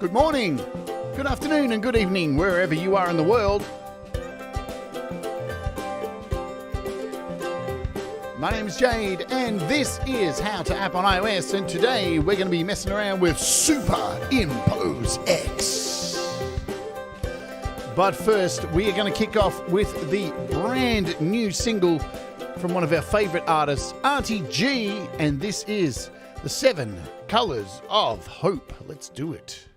good morning, good afternoon and good evening wherever you are in the world. My name is Jade and this is How to App on iOS, and today we're going to be messing around with Superimpose X. But first we are going to kick off with the brand new single from one of our favourite artists, Auntie G, and this is The 7 Colours of Hope. Let's do it.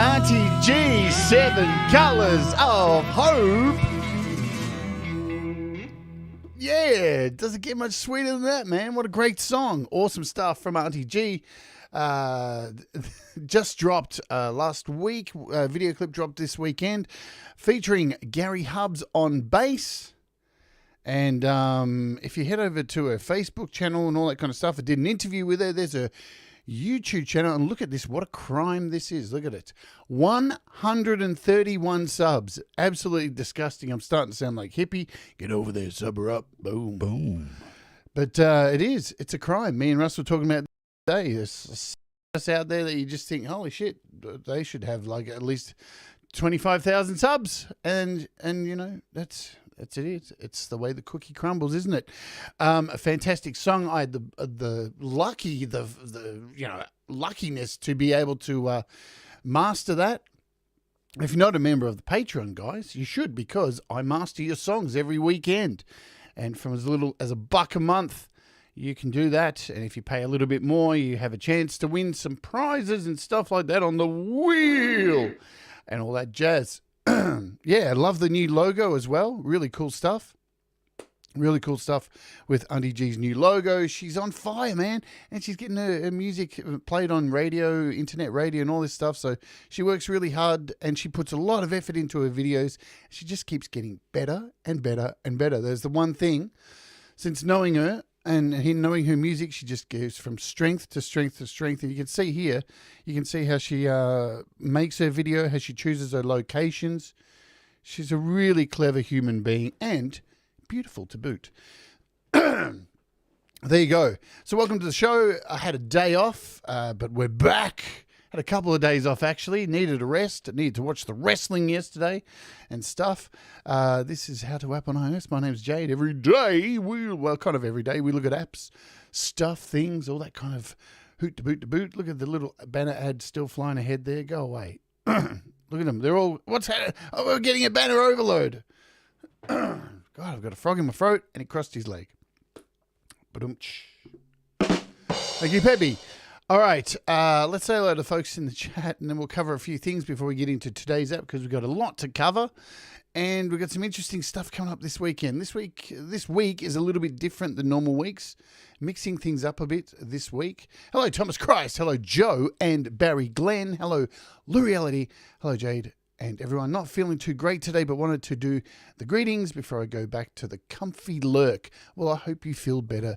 Auntie G, 7 Colours of Hope. Yeah, doesn't get much sweeter than that, man. What a great song. Awesome stuff from Auntie G. Just dropped last week. Video clip dropped this weekend featuring Gary Hubbs on bass. And if you head over to her Facebook channel and all that kind of stuff, I did an interview with her. There's a YouTube channel, and look at this. What a crime this is. Look at it. 131 subs. Absolutely disgusting. I'm starting to sound like hippie. Get over there, sub her up. Boom. Boom. But it is. It's a crime. Me and Russ were talking about today. There's us out there that you just think, holy shit, they should have like at least 25,000 subs. And you know, that's it. It's the way the cookie crumbles, isn't it? A fantastic song. I had the luckiness to be able to master that. If you're not a member of the Patreon, guys, you should, because I master your songs every weekend. And from as little as $1 a month, you can do that. And if you pay a little bit more, you have a chance to win some prizes and stuff like that on the wheel and all that jazz. Yeah, I love the new logo as well. Really cool stuff. Really cool stuff with Auntie G's new logo. She's on fire, man. And she's getting her music played on radio, internet radio, and all this stuff. So she works really hard, and she puts a lot of effort into her videos. She just keeps getting better and better and better. There's the one thing, since knowing her and knowing her music, she just goes from strength to strength to strength. And you can see here, you can see how she makes her video, how she chooses her locations. She's a really clever human being, and beautiful to boot. There you go. So welcome to the show. I had a day off, but we're back. Had a couple of days off, actually. Needed a rest. Needed to watch the wrestling yesterday and stuff. This is How to App on iOS. My name's Jade. Every day, kind of every day, we look at apps, stuff, things, all that kind of hoot to boot. Look at the little banner ad still flying ahead there. Go away. Look at them. They're all, what's happening? Oh, we're getting a banner overload. God, I've got a frog in my throat, and it crossed his leg. Ba-dum-tsh. Thank you, Peppy. All right, let's say hello to folks in the chat, and then we'll cover a few things before we get into today's app, because we've got a lot to cover, and we've got some interesting stuff coming up this weekend. This week is a little bit different than normal weeks, mixing things up a bit this week. Hello, Thomas Christ. Hello, Joe and Barry Glenn. Hello, Lou Reality. Hello, Jade. And everyone, not feeling too great today, but wanted to do the greetings before I go back to the comfy lurk. Well, I hope you feel better,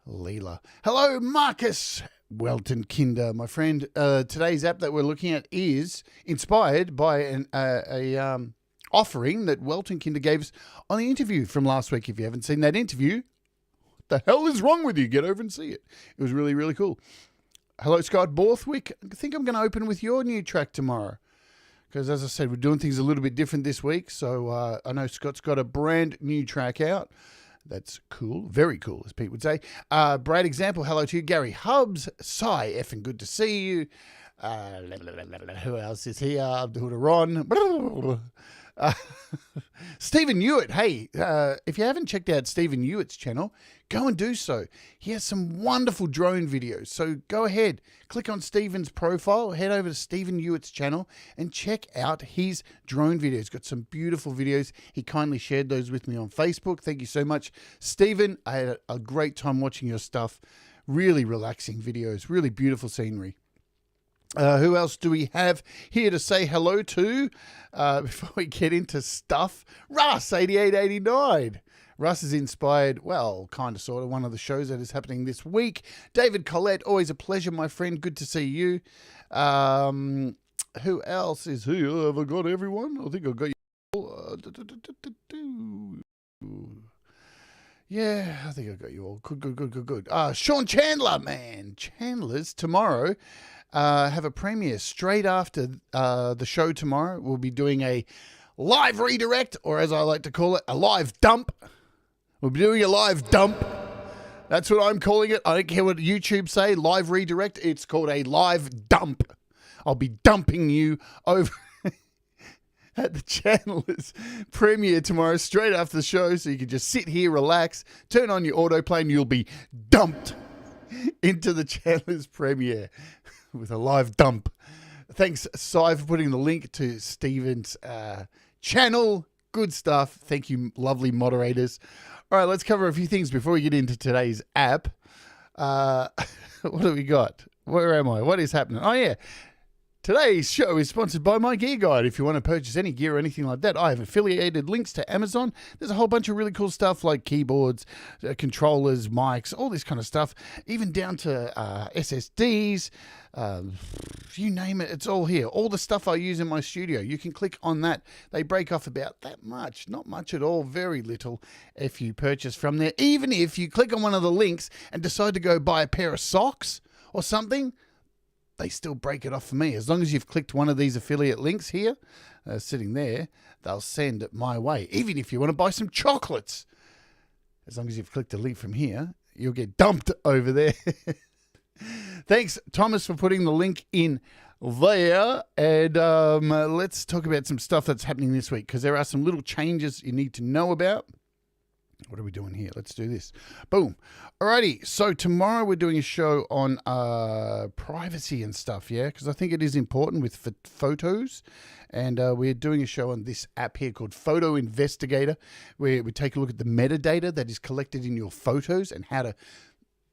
Leela. Hello, Marcus Welton Kinder, my friend. Today's app that we're looking at is inspired by an offering that Welton Kinder gave us on the interview from last week. If you haven't seen that interview, what the hell is wrong with you? Get over and see it. It was really, really cool. Hello, Scott Borthwick. I think I'm going to open with your new track tomorrow, because, as I said, we're doing things a little bit different this week. So I know Scott's got a brand new track out. That's cool. Very cool, as Pete would say. Brad Example, hello to you. Gary Hubbs, Cy, effing good to see you. Who else is here? Abdul Ron. Stephen Hewitt. Hey, if you haven't checked out Stephen Hewitt's channel, go and do so. He has some wonderful drone videos. So go ahead, click on Stephen's profile, head over to Stephen Hewitt's channel and check out his drone videos. Got some beautiful videos. He kindly shared those with me on Facebook. Thank you so much, Stephen. I had a great time watching your stuff. Really relaxing videos, really beautiful scenery. Who else do we have here to say hello to before we get into stuff? Russ, 8889. Russ is inspired, well, kind of, sort of, one of the shows that is happening this week. David Collette, always a pleasure, my friend. Good to see you. Who else is here? Have I got everyone? I think I've got you. Yeah, I think I got you all. Good. Sean Chandler, man. Chandler's tomorrow. Have a premiere straight after the show tomorrow. We'll be doing a live redirect, or as I like to call it, a live dump. We'll be doing a live dump. That's what I'm calling it. I don't care what YouTube say, live redirect. It's called a live dump. I'll be dumping you over at the Chandler's premiere tomorrow, straight after the show, so you can just sit here, relax, turn on your autoplay, and you'll be dumped into the Chandler's premiere with a live dump. Thanks, Cy, for putting the link to Stephen's channel. Good stuff. Thank you, lovely moderators. All right, let's cover a few things before we get into today's app. What do we got? Where am I? What is happening? Oh, yeah. Today's show is sponsored by My Gear Guide. If you want to purchase any gear or anything like that, I have affiliated links to Amazon. There's a whole bunch of really cool stuff like keyboards, controllers, mics, all this kind of stuff, even down to SSDs, you name it, it's all here. All the stuff I use in my studio, you can click on that. They break off about that much, not much at all, very little if you purchase from there. Even if you click on one of the links and decide to go buy a pair of socks or something, they still break it off for me. As long as you've clicked one of these affiliate links here, sitting there, they'll send it my way. Even if you want to buy some chocolates, as long as you've clicked a link from here, you'll get dumped over there. Thanks, Thomas, for putting the link in there. And let's talk about some stuff that's happening this week, because there are some little changes you need to know about. What are we doing here? Let's do this. Boom. Alrighty. So tomorrow we're doing a show on privacy and stuff, yeah? Because I think it is important with photos. And we're doing a show on this app here called Photo Investigator, where we take a look at the metadata that is collected in your photos and how to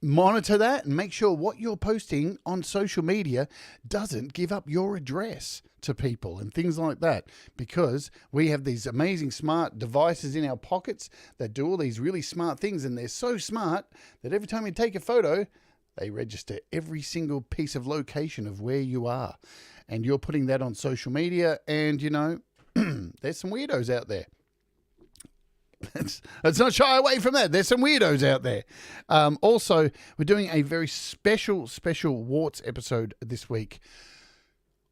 monitor that and make sure what you're posting on social media doesn't give up your address to people and things like that, because we have these amazing smart devices in our pockets that do all these really smart things, and they're so smart that every time you take a photo, they register every single piece of location of where you are, and you're putting that on social media. And you know, there's some weirdos out there. Let's not shy away from that. There's some weirdos out there. Also, we're doing a very special Warts episode this week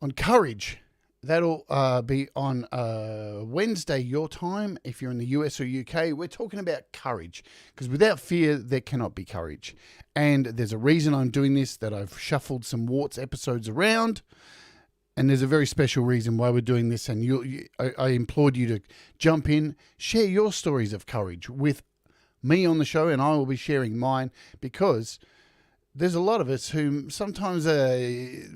on courage. That'll be on Wednesday, your time, if you're in the US or UK. We're talking about courage, because without fear, there cannot be courage. And there's a reason I'm doing this, that I've shuffled some Warts episodes around. And there's a very special reason why we're doing this. And I implored you to jump in, share your stories of courage with me on the show, and I will be sharing mine, because there's a lot of us who sometimes the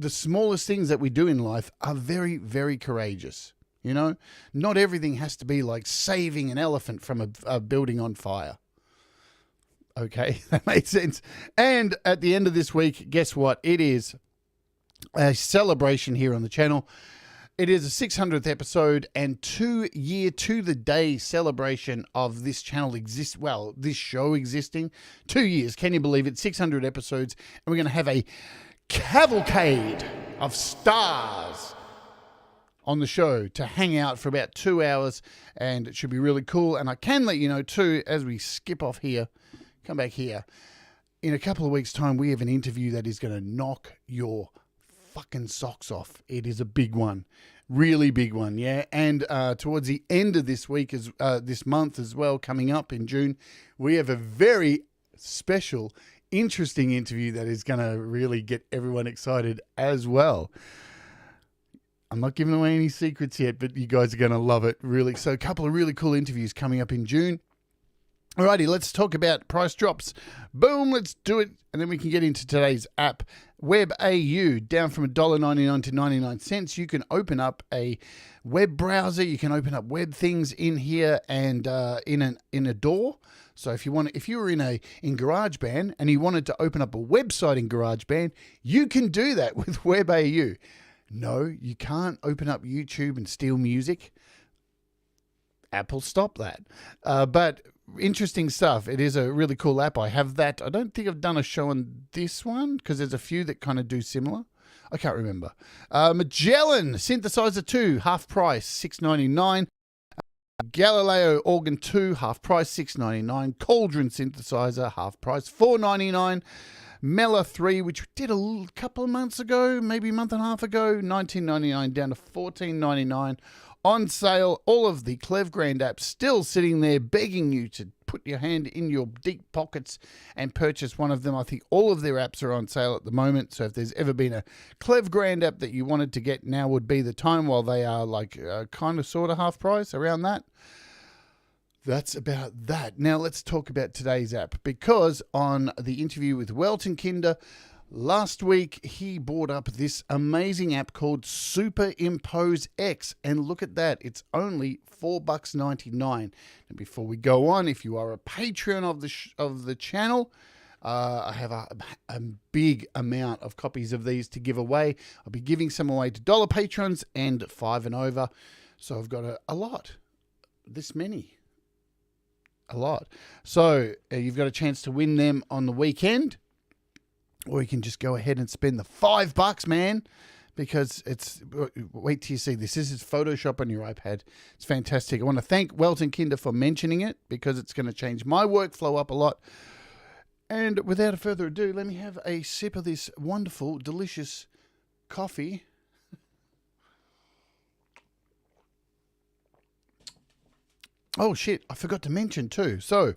smallest things that we do in life are very, very courageous. You know, not everything has to be like saving an elephant from a building on fire. Okay, that makes sense. And at the end of this week, guess what? It is a celebration here on the channel. It is a 600th episode and 2-year to the day celebration of this channel this show existing. 2 years, can you believe it? 600 episodes, and we're going to have a cavalcade of stars on the show to hang out for about 2 hours, and it should be really cool. And I can let you know too, as we skip off here, come back here, in a couple of weeks' time, we have an interview that is going to knock your fucking socks off. It is a big one, really big one, yeah. And towards the end of this week, this month as well, coming up in June, we have a very special, interesting interview that is going to really get everyone excited as well. I'm not giving away any secrets yet, but you guys are going to love it, really. So a couple of really cool interviews coming up in June. Alrighty, let's talk about price drops. Boom, let's do it. And then we can get into today's app. Web AU, down from $1.99 to 99 cents. You can open up a web browser. You can open up web things in here and in a door. So if you were in GarageBand and you wanted to open up a website in GarageBand, you can do that with Web AU. No, you can't open up YouTube and steal music. Apple stopped that. But interesting stuff. It is a really cool app. I have that. I don't think I've done a show on this one, because there's a few that kind of do similar. I can't remember. Magellan Synthesizer 2, half price, $6.99. Galileo Organ 2, half price, $6.99. Cauldron Synthesizer, half price, $4.99. Mela 3, which we did a couple of months ago, maybe a month and a half ago, $19.99 down to $14.99. On sale, all of the Clevgrand apps still sitting there begging you to put your hand in your deep pockets and purchase one of them. I think all of their apps are on sale at the moment. So if there's ever been a Clevgrand app that you wanted to get, now would be the time, while they are like kind of sort of half price around that. That's about that. Now let's talk about today's app, because on the interview with Welton Kinder last week, he brought up this amazing app called Superimpose X, and look at that, it's only $4.99. And before we go on, if you are a Patreon of the channel, I have a big amount of copies of these to give away. I'll be giving some away to dollar patrons and 5 and over. So I've got a lot, this many, a lot. So you've got a chance to win them on the weekend, or you can just go ahead and spend the $5, man, because it's, wait till you see this. This is Photoshop on your iPad. It's fantastic. I want to thank Welton Kinder for mentioning it, because it's going to change my workflow up a lot. And without further ado, let me have a sip of this wonderful, delicious coffee. Oh, shit, I forgot to mention too. So,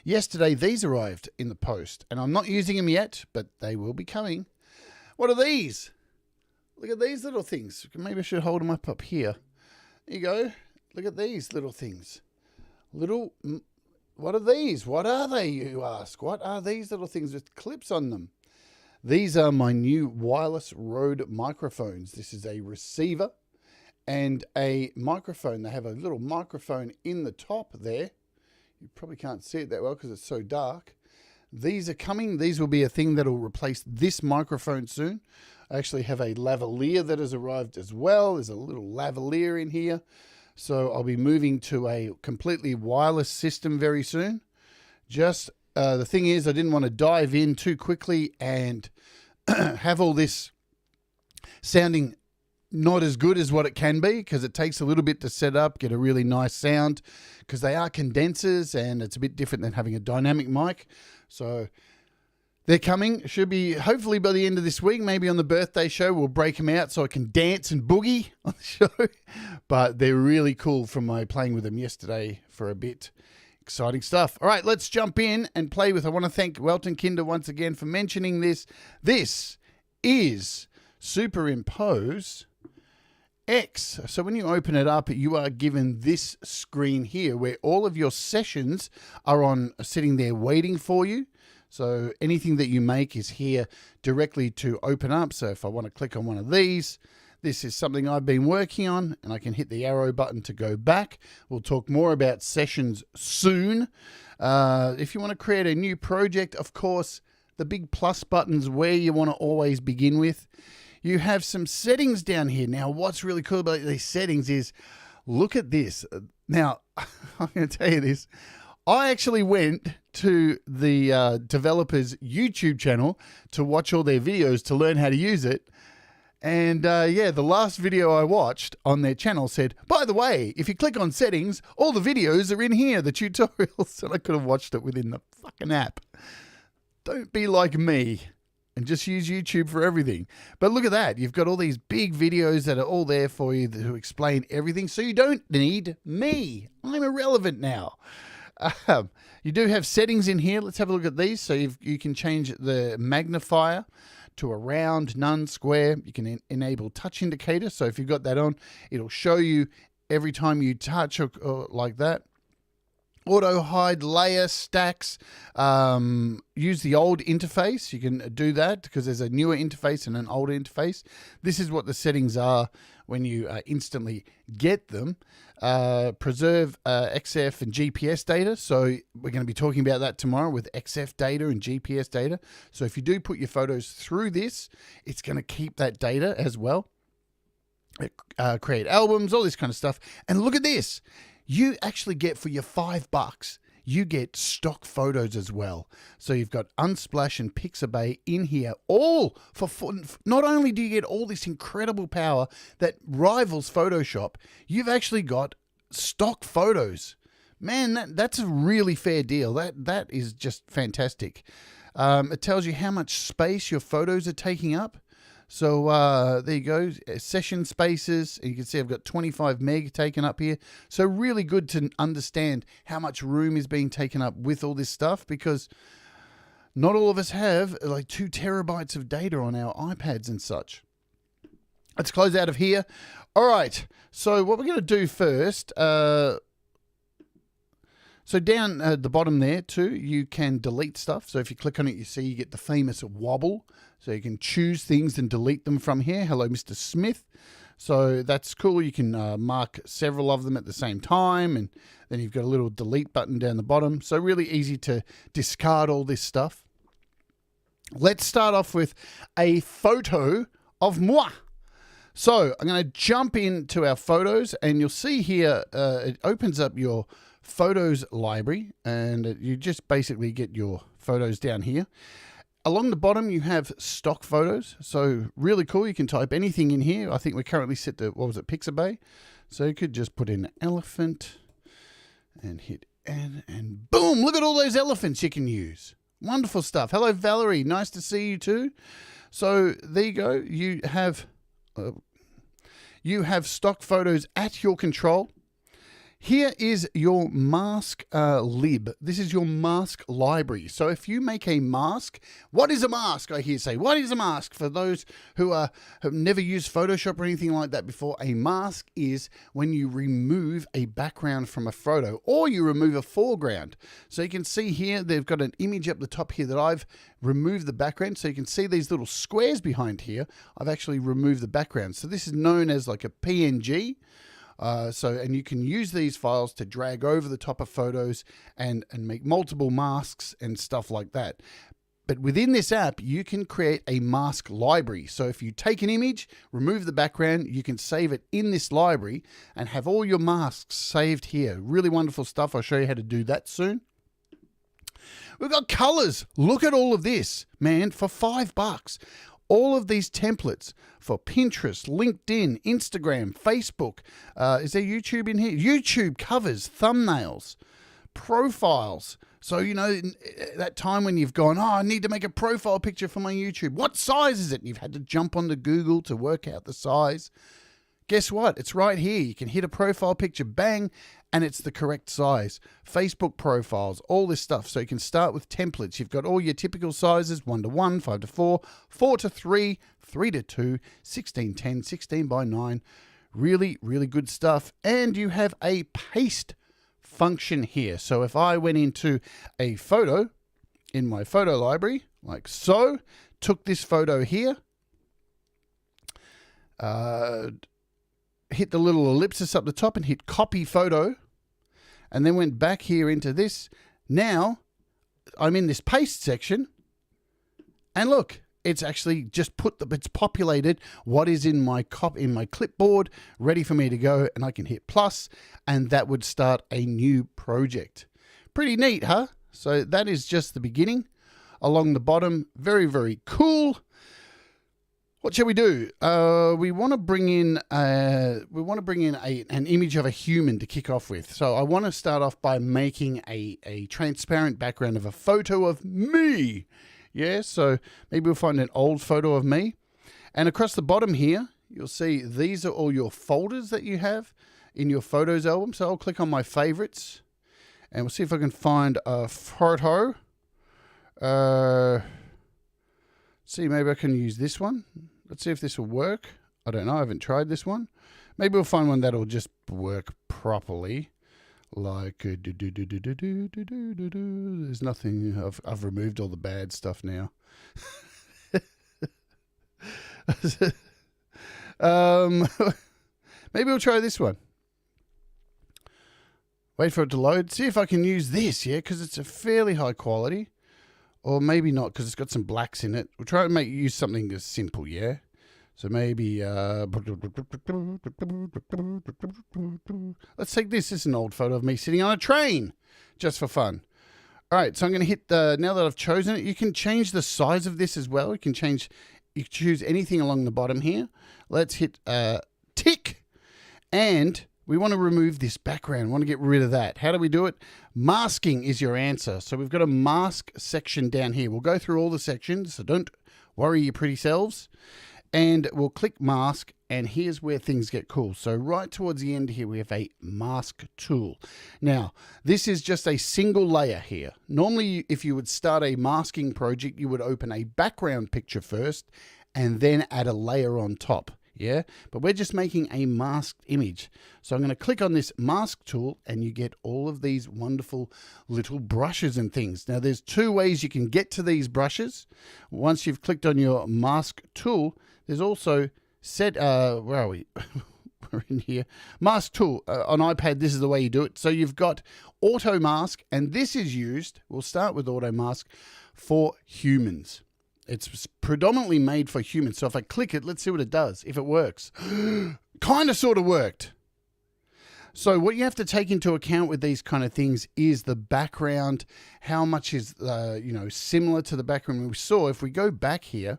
yesterday these arrived in the post, and I'm not using them yet, but they will be coming. What are these? Look at these little things. Maybe I should hold them up here. There you go. Look at these little things. What are these? What are they, you ask? What are these little things with clips on them? These are my new wireless Rode microphones. This is a receiver and a microphone. They have a little microphone in the top there. You probably can't see it that well because it's so dark. These are coming. These will be a thing that will replace this microphone soon. I actually have a lavalier that has arrived as well. There's a little lavalier in here. So I'll be moving to a completely wireless system very soon. Just the thing is, I didn't want to dive in too quickly and have all this sounding not as good as what it can be, because it takes a little bit to set up, get a really nice sound, because they are condensers and it's a bit different than having a dynamic mic. So they're coming. Should be hopefully by the end of this week, maybe on the birthday show, we'll break them out so I can dance and boogie on the show. But they're really cool from my playing with them yesterday for a bit. Exciting stuff. All right, let's jump in and play with. I want to thank Welton Kinder once again for mentioning this. This is Superimpose X. So when you open it up, you are given this screen here where all of your sessions are sitting there waiting for you. So anything that you make is here directly to open up. So if I want to click on one of these, this is something I've been working on, and I can hit the arrow button to go back. We'll talk more about sessions soon. If you want to create a new project, of course, the big plus button's where you want to always begin with. You have some settings down here. Now, what's really cool about these settings is, look at this. Now, I'm going to tell you this. I actually went to the developer's YouTube channel to watch all their videos to learn how to use it. And yeah, the last video I watched on their channel said, by the way, if you click on settings, all the videos are in here, the tutorials. And I could have watched it within the fucking app. Don't be like me and just use YouTube for everything. But look at that. You've got all these big videos that are all there for you to explain everything. So you don't need me. I'm irrelevant now. You do have settings in here. Let's have a look at these. So you can change the magnifier to a round, none, square. You can enable touch indicator. So if you've got that on, it'll show you every time you touch or like that. Auto hide layer stacks. Use the old interface. You can do that because there's a newer interface and an older interface. This is what the settings are when you instantly get them. Preserve XF and GPS data. So we're going to be talking about that tomorrow with XF data and GPS data. So if you do put your photos through this, it's going to keep that data as well. Create albums, all this kind of stuff. And look at this. You actually get, for your $5, you get stock photos as well. So you've got Unsplash and Pixabay in here, all for not only do you get all this incredible power that rivals Photoshop, you've actually got stock photos. Man, that's a really fair deal. That is just fantastic. It tells you how much space your photos are taking up. So there you go, session spaces. You can see I've got 25 meg taken up here. So really good to understand how much room is being taken up with all this stuff, because not all of us have like 2 terabytes of data on our iPads and such. Let's close out of here. All right, so what we're going to do first, so down at the bottom there too, you can delete stuff. So if you click on it, you see you get the famous wobble So you can choose things and delete them from here. Hello, Mr. Smith. So that's cool. You can mark several of them at the same time, and then you've got a little delete button down the bottom. So really easy to discard all this stuff. Let's start off with a photo of moi. So I'm going to jump into our photos, and you'll see here it opens up your photos library, and you just basically get your photos down here. Along the bottom, you have stock photos. So really cool. You can type anything in here. I think we're currently set to, what was it, Pixabay. So you could just put in elephant and hit N, and boom, look at all those elephants you can use. Wonderful stuff. Hello, Valerie. Nice to see you too. So there you go. You have stock photos at your control. Here is your mask lib. This is your mask library. So if you make a mask, what is a mask? I hear say, what is a mask? For those who have never used Photoshop or anything like that before, a mask is when you remove a background from a photo, or you remove a foreground. So you can see here, they've got an image up the top here that I've removed the background. So you can see these little squares behind here. I've actually removed the background. So this is known as like a PNG. And you can use these files to drag over the top of photos and make multiple masks and stuff like that. But within this app, you can create a mask library. So if you take an image, remove the background, you can save it in this library and have all your masks saved here. Really wonderful stuff. I'll show you how to do that soon. We've got colors. Look at all of this, man, for $5. All of these templates for Pinterest, LinkedIn, Instagram, Facebook. Is there YouTube in here? YouTube covers, thumbnails, profiles. So, you know, that time when you've gone, I need to make a profile picture for my YouTube. What size is it? You've had to jump onto Google to work out the size. Guess what? It's right here. You can hit a profile picture, bang, and it's the correct size. Facebook profiles, all this stuff. So you can start with templates. You've got all your typical sizes, 1 to 1, 5 to 4, 4 to 3, 3 to 2, 16, 10, 16 by 9. Really, really good stuff. And you have a paste function here. So if I went into a photo in my photo library, like so, took this photo here, hit the little ellipsis up the top and hit copy photo, and then went back here into this. Now I'm in this paste section, and look, it's actually just it's populated what is in my clipboard, ready for me to go, and I can hit plus, and that would start a new project. Pretty neat, huh? So that is just the beginning. Along the bottom, very, very cool. What shall we do? We want to bring in an image of a human to kick off with. So I want to start off by making a transparent background of a photo of me. Yeah, so maybe we'll find an old photo of me. And across the bottom here, you'll see these are all your folders that you have in your photos album. So I'll click on my favorites, and we'll see if I can find a photo. See, maybe I can use this one. Let's see if this will work. I don't know. I haven't tried this one. Maybe we'll find one that'll just work properly. Like, there's nothing. I've removed all the bad stuff now. Maybe we'll try this one. Wait for it to load. See if I can use this, yeah, because it's a fairly high quality. Or maybe not, because it's got some blacks in it. We'll try to use something that's simple, yeah? So maybe... let's take this. This is an old photo of me sitting on a train, just for fun. All right, so I'm going to hit now that I've chosen it, you can change the size of this as well. You can choose anything along the bottom here. Let's hit tick, and we want to remove this background. We want to get rid of that. How do we do it? Masking is your answer. So we've got a mask section down here. We'll go through all the sections, so don't worry your pretty selves. And we'll click mask, and here's where things get cool. So right towards the end here, we have a mask tool. Now, this is just a single layer here. Normally, if you would start a masking project, you would open a background picture first, and then add a layer on top. yeah? But we're just making a masked image. So I'm going to click on this mask tool and you get all of these wonderful little brushes and things. Now there's two ways you can get to these brushes. Once you've clicked on your mask tool, there's also where are we? We're in here. Mask tool. On iPad, this is the way you do it. So you've got auto mask, and this is used, we'll start with auto mask, for humans. It's predominantly made for humans. So if I click it, let's see what it does, if it works. Kind of sort of worked. So what you have to take into account with these kind of things is the background, how much is, similar to the background we saw. If we go back here,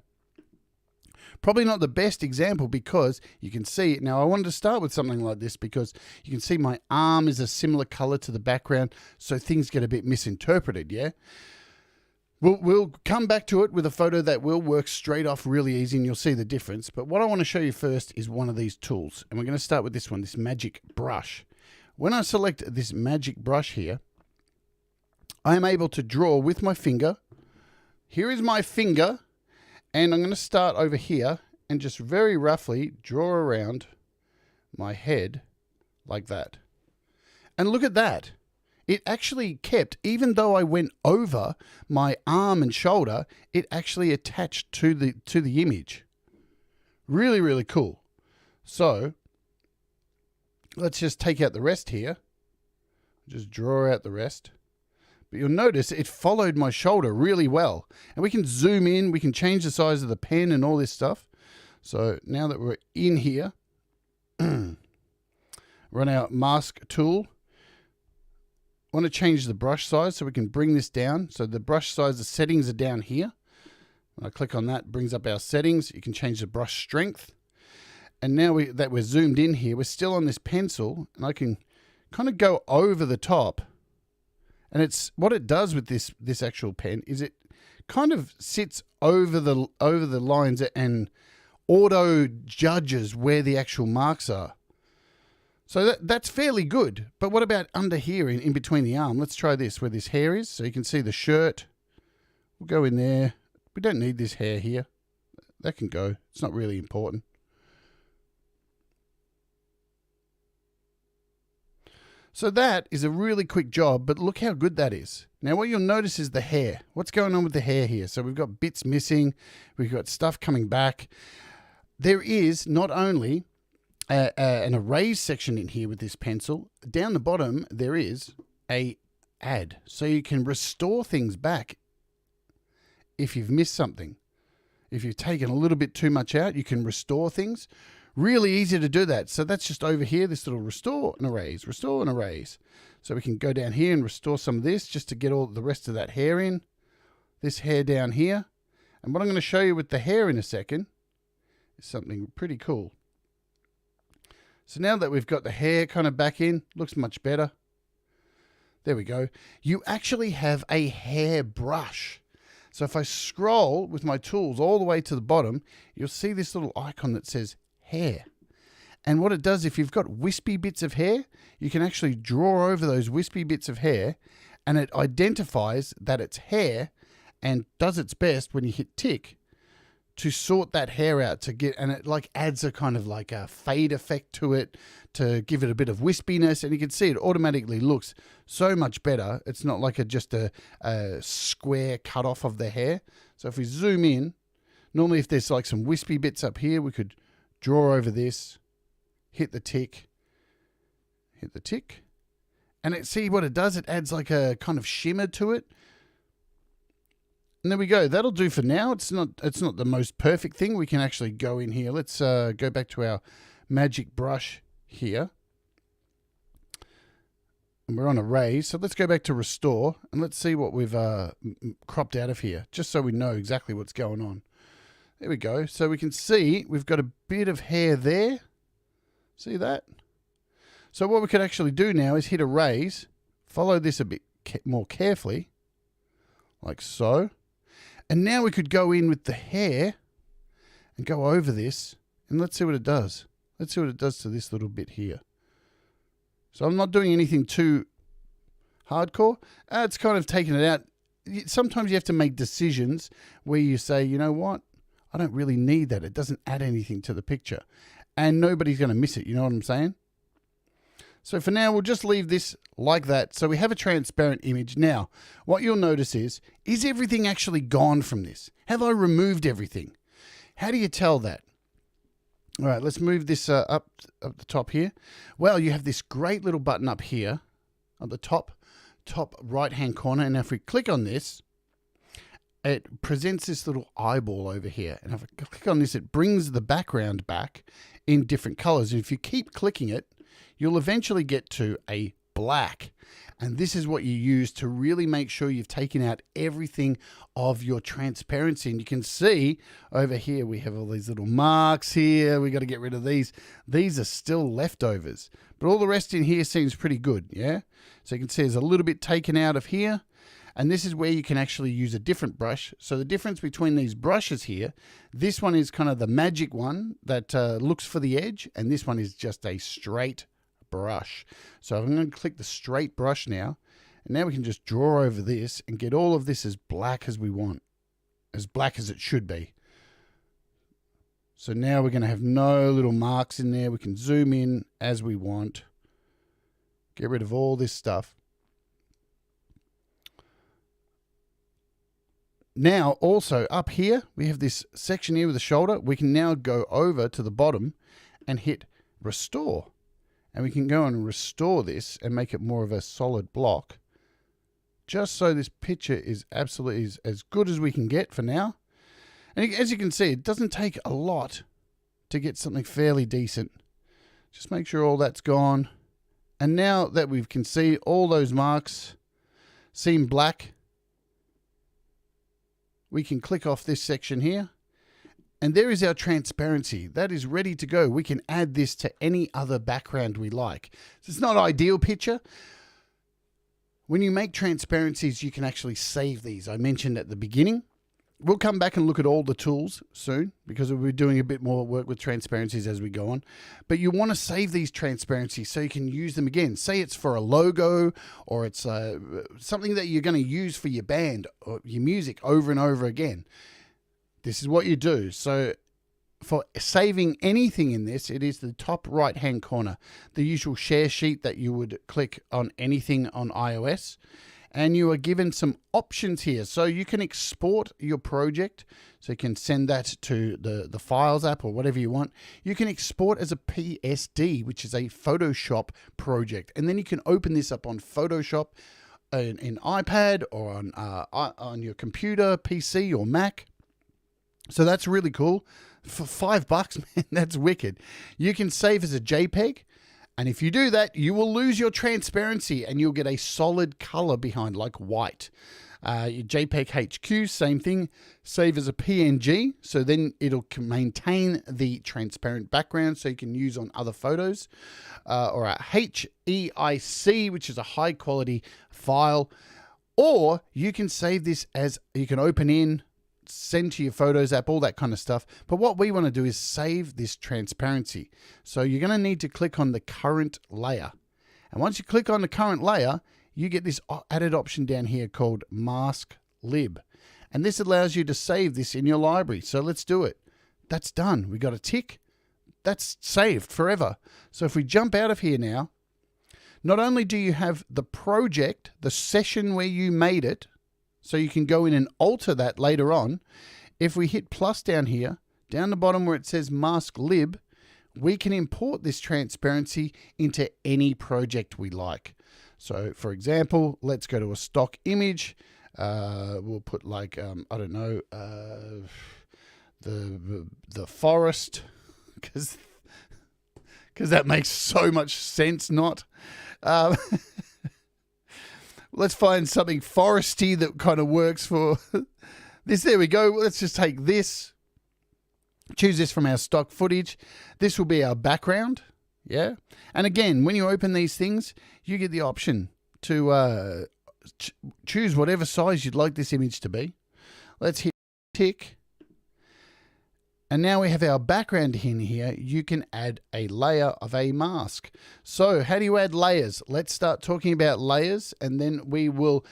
probably not the best example because you can see it. Now I wanted to start with something like this because you can see my arm is a similar color to the background, so things get a bit misinterpreted, yeah? We'll come back to it with a photo that will work straight off really easy and you'll see the difference. But what I want to show you first is one of these tools. And we're going to start with this one, this magic brush. When I select this magic brush here, I am able to draw with my finger. Here is my finger. And I'm going to start over here and just very roughly draw around my head like that. And look at that. It actually kept, even though I went over my arm and shoulder, it actually attached to the image. Really, really cool. So let's just take out the rest here. Just draw out the rest. But you'll notice it followed my shoulder really well. And we can zoom in, we can change the size of the pen and all this stuff. So now that we're in here, run our mask tool. I want to change the brush size so we can bring this down. So the brush size, the settings are down here. When I click on that, it brings up our settings. You can change the brush strength. And now that we're zoomed in here, we're still on this pencil, and I can kind of go over the top. And it's what it does with this actual pen is it kind of sits over the lines and auto judges where the actual marks are. So that's fairly good. But what about under here in between the arm? Let's try this where this hair is. So you can see the shirt. We'll go in there. We don't need this hair here. That can go. It's not really important. So that is a really quick job, but look how good that is. Now what you'll notice is the hair. What's going on with the hair here? So we've got bits missing. We've got stuff coming back. There is not only an erase section in here with this pencil. Down the bottom, there is a add. So you can restore things back if you've missed something. If you've taken a little bit too much out, you can restore things. Really easy to do that. So that's just over here, this little restore and erase, restore and erase. So we can go down here and restore some of this just to get all the rest of that hair in. This hair down here. And what I'm going to show you with the hair in a second is something pretty cool. So now that we've got the hair kind of back in, looks much better. There we go. You actually have a hair brush. So if I scroll with my tools all the way to the bottom, you'll see this little icon that says hair. And what it does, if you've got wispy bits of hair, you can actually draw over those wispy bits of hair and it identifies that it's hair and does its best when you hit tick to sort that hair out to get, and it like adds a kind of like a fade effect to it to give it a bit of wispiness, and you can see it automatically looks so much better. It's not like just a square cut off of the hair. So if we zoom in, normally if there's like some wispy bits up here, we could draw over this, hit the tick, and see what it does. It adds like a kind of shimmer to it. And there we go. That'll do for now. It's not the most perfect thing. We can actually go in here. Let's go back to our magic brush here. And we're on erase. So let's go back to restore and let's see what we've cropped out of here, just so we know exactly what's going on. There we go. So we can see we've got a bit of hair there. See that? So what we could actually do now is hit erase, follow this a bit more carefully, like so. And now we could go in with the hair and go over this, and let's see what it does. Let's see what it does to this little bit here. So I'm not doing anything too hardcore. It's kind of taking it out. Sometimes you have to make decisions where you say, you know what? I don't really need that. It doesn't add anything to the picture. And nobody's going to miss it, you know what I'm saying? So for now, we'll just leave this like that. So we have a transparent image. Now, what you'll notice is everything actually gone from this? Have I removed everything? How do you tell that? All right, let's move this up the top here. Well, you have this great little button up here at the top right-hand corner. And if we click on this, it presents this little eyeball over here. And if I click on this, it brings the background back in different colors. And if you keep clicking it, you'll eventually get to a black. And this is what you use to really make sure you've taken out everything of your transparency. And you can see over here, we have all these little marks here. We got to get rid of these. These are still leftovers, but all the rest in here seems pretty good. Yeah. So you can see there's a little bit taken out of here. And this is where you can actually use a different brush. So the difference between these brushes here, this one is kind of the magic one that looks for the edge. And this one is just a straight brush. So I'm going to click the straight brush now. And now we can just draw over this and get all of this as black as we want. As black as it should be. So now we're going to have no little marks in there. We can zoom in as we want. Get rid of all this stuff. Now, also up here, we have this section here with the shoulder. We can now go over to the bottom and hit restore. And we can go and restore this and make it more of a solid block. Just so this picture is absolutely as good as we can get for now. And as you can see, it doesn't take a lot to get something fairly decent. Just make sure all that's gone. And now that we can see all those marks seem black, we can click off this section here. And there is our transparency. That is ready to go. We can add this to any other background we like. So it's not an ideal picture. When you make transparencies, you can actually save these. I mentioned at the beginning. We'll come back and look at all the tools soon because we'll be doing a bit more work with transparencies as we go on. But you want to save these transparencies so you can use them again. Say it's for a logo or it's something that you're going to use for your band or your music over and over again. This is what you do. So for saving anything in this, it is the top right-hand corner, the usual share sheet that you would click on anything on iOS. And you are given some options here. So you can export your project. So you can send that to the Files app or whatever you want. You can export as a PSD, which is a Photoshop project. And then you can open this up on Photoshop in iPad or on your computer, PC or Mac. So that's really cool. For $5, man, that's wicked. You can save as a JPEG. And if you do that, you will lose your transparency and you'll get a solid color behind, like white. Your JPEG HQ, same thing. Save as a PNG, so then it'll maintain the transparent background so you can use on other photos. Or a HEIC, which is a high quality file. Or you can save this as, you can open in, send to your Photos app, all that kind of stuff. But what we want to do is save this transparency. So you're going to need to click on the current layer. And once you click on the current layer, you get this added option down here called Mask Lib. And this allows you to save this in your library. So let's do it. That's done. We got a tick. That's saved forever. So if we jump out of here now, not only do you have the project, the session where you made it, so you can go in and alter that later on. If we hit plus down here, down the bottom where it says Mask Lib, we can import this transparency into any project we like. So for example, let's go to a stock image. We'll put like, I don't know, the forest, because that makes so much sense, not. Let's find something foresty that kind of works for this. There we go. Let's just take this, choose this from our stock footage. This will be our background. Yeah. And again, when you open these things, you get the option to choose whatever size you'd like this image to be. Let's hit tick. And now we have our background in here. You can add a layer of a mask. So how do you add layers? Let's start talking about layers, and then we will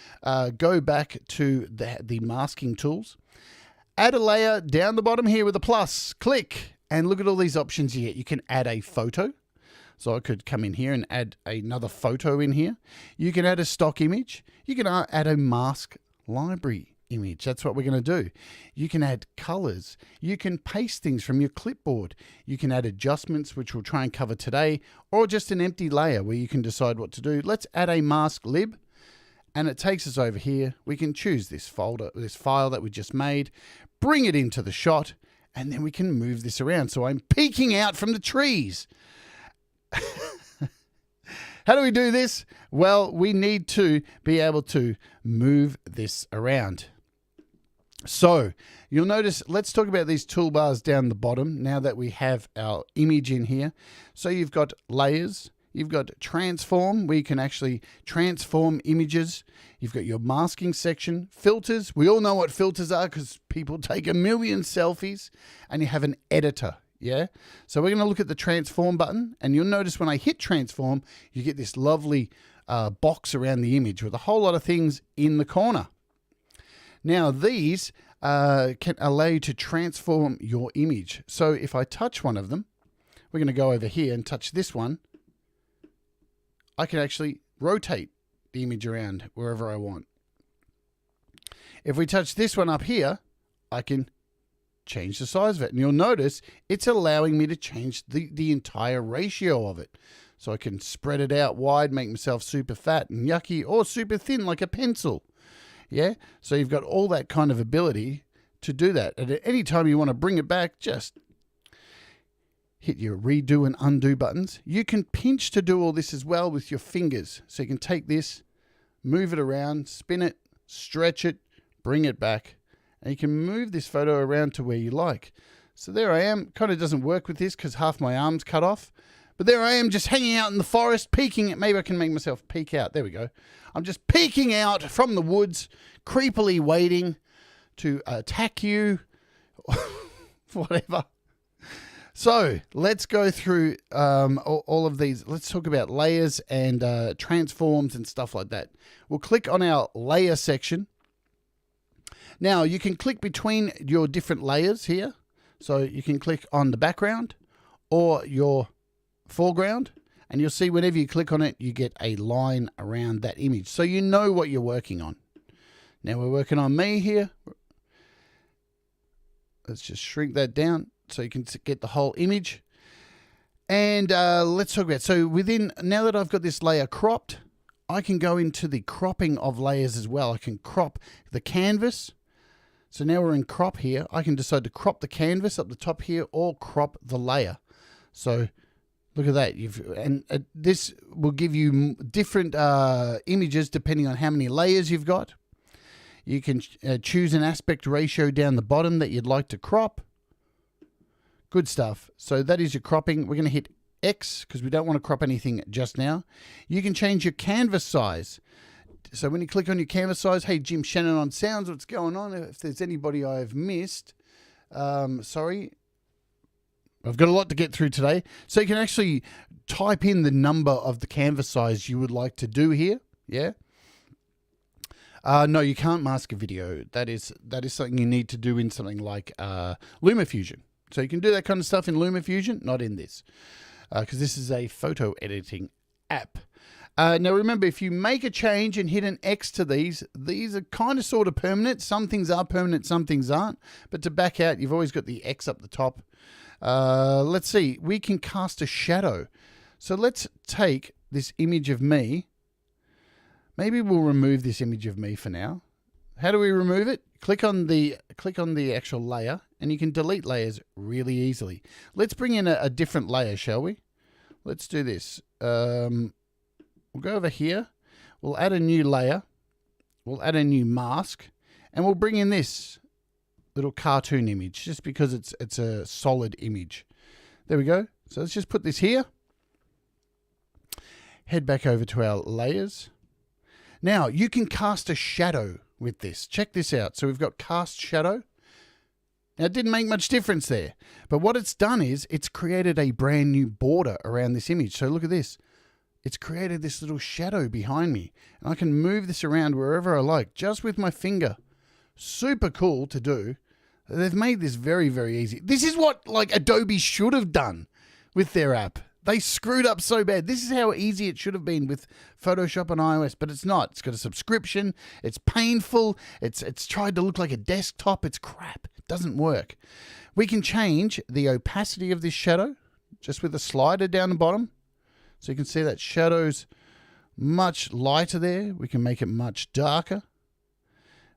go back to the masking tools. add a layer down the bottom here with a plus. Click, and look at all these options you get. You can add a photo. So I could come in here and add another photo in here. You can add a stock image. You can add a mask library image. That's what we're going to do. You can add colors. You can paste things from your clipboard. You can add adjustments, which we'll try and cover today, or just an empty layer where you can decide what to do. Let's add a mask lib, and it takes us over here. We can choose this folder, this file that we just made, bring it into the shot, and then we can move this around. So I'm peeking out from the trees. How do we do this? Well, we need to be able to move this around. So you'll notice, let's talk about these toolbars down the bottom now that we have our image in here. So you've got layers, you've got transform, where you can actually transform images. You've got your masking section, filters. We all know what filters are because people take a million selfies. And you have an editor. Yeah. So we're going to look at the transform button, and you'll notice when I hit transform, you get this lovely box around the image with a whole lot of things in the corner. Now these can allow you to transform your image. So if I touch one of them, we're going to go over here and touch this one. I can actually rotate the image around wherever I want. If we touch this one up here, I can change the size of it. And you'll notice it's allowing me to change the entire ratio of it. So I can spread it out wide, make myself super fat and yucky, or super thin like a pencil. Yeah. So you've got all that kind of ability to do that. And at any time you want to bring it back, just hit your redo and undo buttons. You can pinch to do all this as well with your fingers. So you can take this, move it around, spin it, stretch it, bring it back. And you can move this photo around to where you like. So there I am. Kind of doesn't work with this because half my arm's cut off. But there I am just hanging out in the forest, peeking at. Maybe I can make myself peek out. There we go. I'm just peeking out from the woods, creepily waiting to attack you. Whatever. So let's go through all of these. Let's talk about layers and transforms and stuff like that. We'll click on our layer section. Now, you can click between your different layers here. So you can click on the background or your foreground, and you'll see whenever you click on it, you get a line around that image. So you know what you're working on. Now we're working on me here. Let's just shrink that down so you can get the whole image. And let's talk about, so now that I've got this layer cropped, I can go into the cropping of layers as well. I can crop the canvas. So now we're in crop here. I can decide to crop the canvas up the top here or crop the layer. So look at that. This will give you different images depending on how many layers you've got. You can choose an aspect ratio down the bottom that you'd like to crop. Good stuff. So that is your cropping. We're going to hit X because we don't want to crop anything just now. You can change your canvas size. So when you click on your canvas size, hey, Jim Shannon on sounds, what's going on? If there's anybody I've missed, sorry. I've got a lot to get through today. So you can actually type in the number of the canvas size you would like to do here. Yeah. No, you can't mask a video. That is something you need to do in something like LumaFusion. So you can do that kind of stuff in LumaFusion, not in this, because this is a photo editing app. Now remember, if you make a change and hit an X to these are kind of sort of permanent. Some things are permanent, some things aren't. But to back out, you've always got the X up the top. Let's see, we can cast a shadow. So let's take this image of me. Maybe we'll remove this image of me for now. How do we remove it? Click on the actual layer, and you can delete layers really easily. Let's bring in a different layer, shall we? Let's do this. We'll go over here. We'll add a new layer. We'll add a new mask, and we'll bring in this little cartoon image just because it's a solid image. There we go. So let's just put this here. Head back over to our layers. Now you can cast a shadow with this. Check this out. So we've got cast shadow. Now it didn't make much difference there, but what it's done is it's created a brand new border around this image. So look at this. It's created this little shadow behind me, and I can move this around wherever I like just with my finger. Super cool to do. They've made this very, very easy. This is what like Adobe should have done with their app. They screwed up so bad. This is how easy it should have been with Photoshop on iOS, but it's not. It's got a subscription. It's painful. It's tried to look like a desktop. It's crap. It doesn't work. We can change the opacity of this shadow just with a slider down the bottom. So you can see that shadow's much lighter there. We can make it much darker.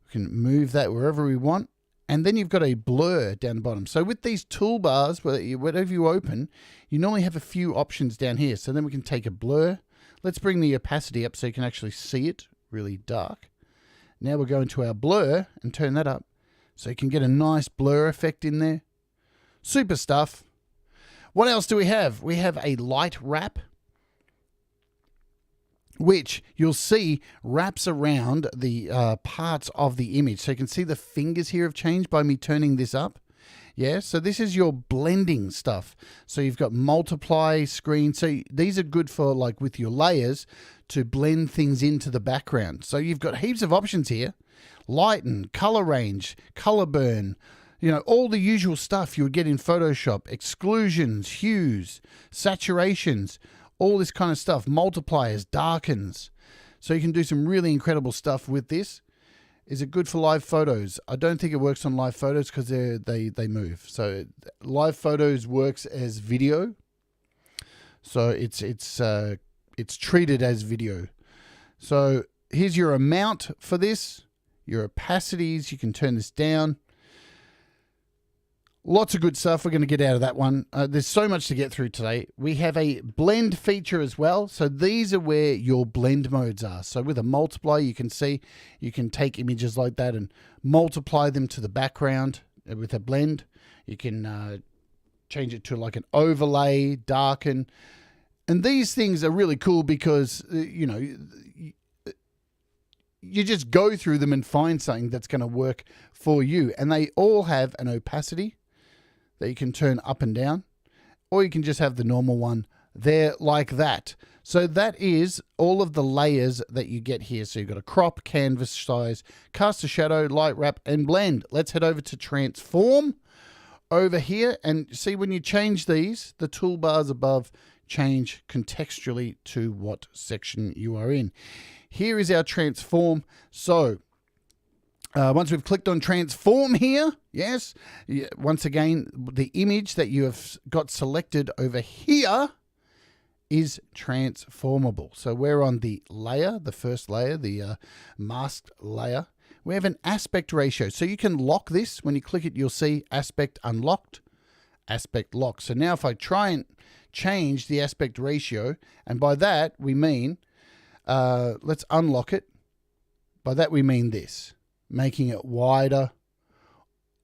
We can move that wherever we want. And then you've got a blur down the bottom. So with these toolbars, whatever you open, you normally have a few options down here. So then we can take a blur. Let's bring the opacity up so you can actually see it really dark. Now we'll go into our blur and turn that up so you can get a nice blur effect in there. Super stuff. What else do we have? We have a light wrap, which you'll see wraps around the parts of the image. So you can see the fingers here have changed by me turning this up. Yeah, so this is your blending stuff. So you've got multiply screen. So these are good for like with your layers to blend things into the background. So you've got heaps of options here. Lighten, color range, color burn, you know, all the usual stuff you would get in Photoshop. Exclusions, hues, saturations, all this kind of stuff, multipliers, darkens. So you can do some really incredible stuff with this. Is it good for live photos? I don't think it works on live photos because they move. So live photos works as video. So it's treated as video. So here's your amount for this, your opacities. You can turn this down. Lots of good stuff we're going to get out of that one. There's so much to get through today. We have a blend feature as well. So these are where your blend modes are. So with a multiply, you can see you can take images like that and multiply them to the background with a blend. You can change it to like an overlay, darken. And these things are really cool because, you know, you just go through them and find something that's going to work for you. And they all have an opacity that you can turn up and down, or you can just have the normal one there like that. So that is all of the layers that you get here. So you've got a crop, canvas size, cast a shadow, light wrap, and blend. Let's head over to transform over here and see when you change these, the toolbars above change contextually to what section you are in. Here is our transform. So once we've clicked on transform here, yes, once again, the image that you have got selected over here is transformable. So we're on the layer, the first layer, the masked layer. We have an aspect ratio. So you can lock this. When you click it, you'll see aspect unlocked, aspect locked. So now if I try and change the aspect ratio, and by that we mean, let's unlock it. By that we mean this. Making it wider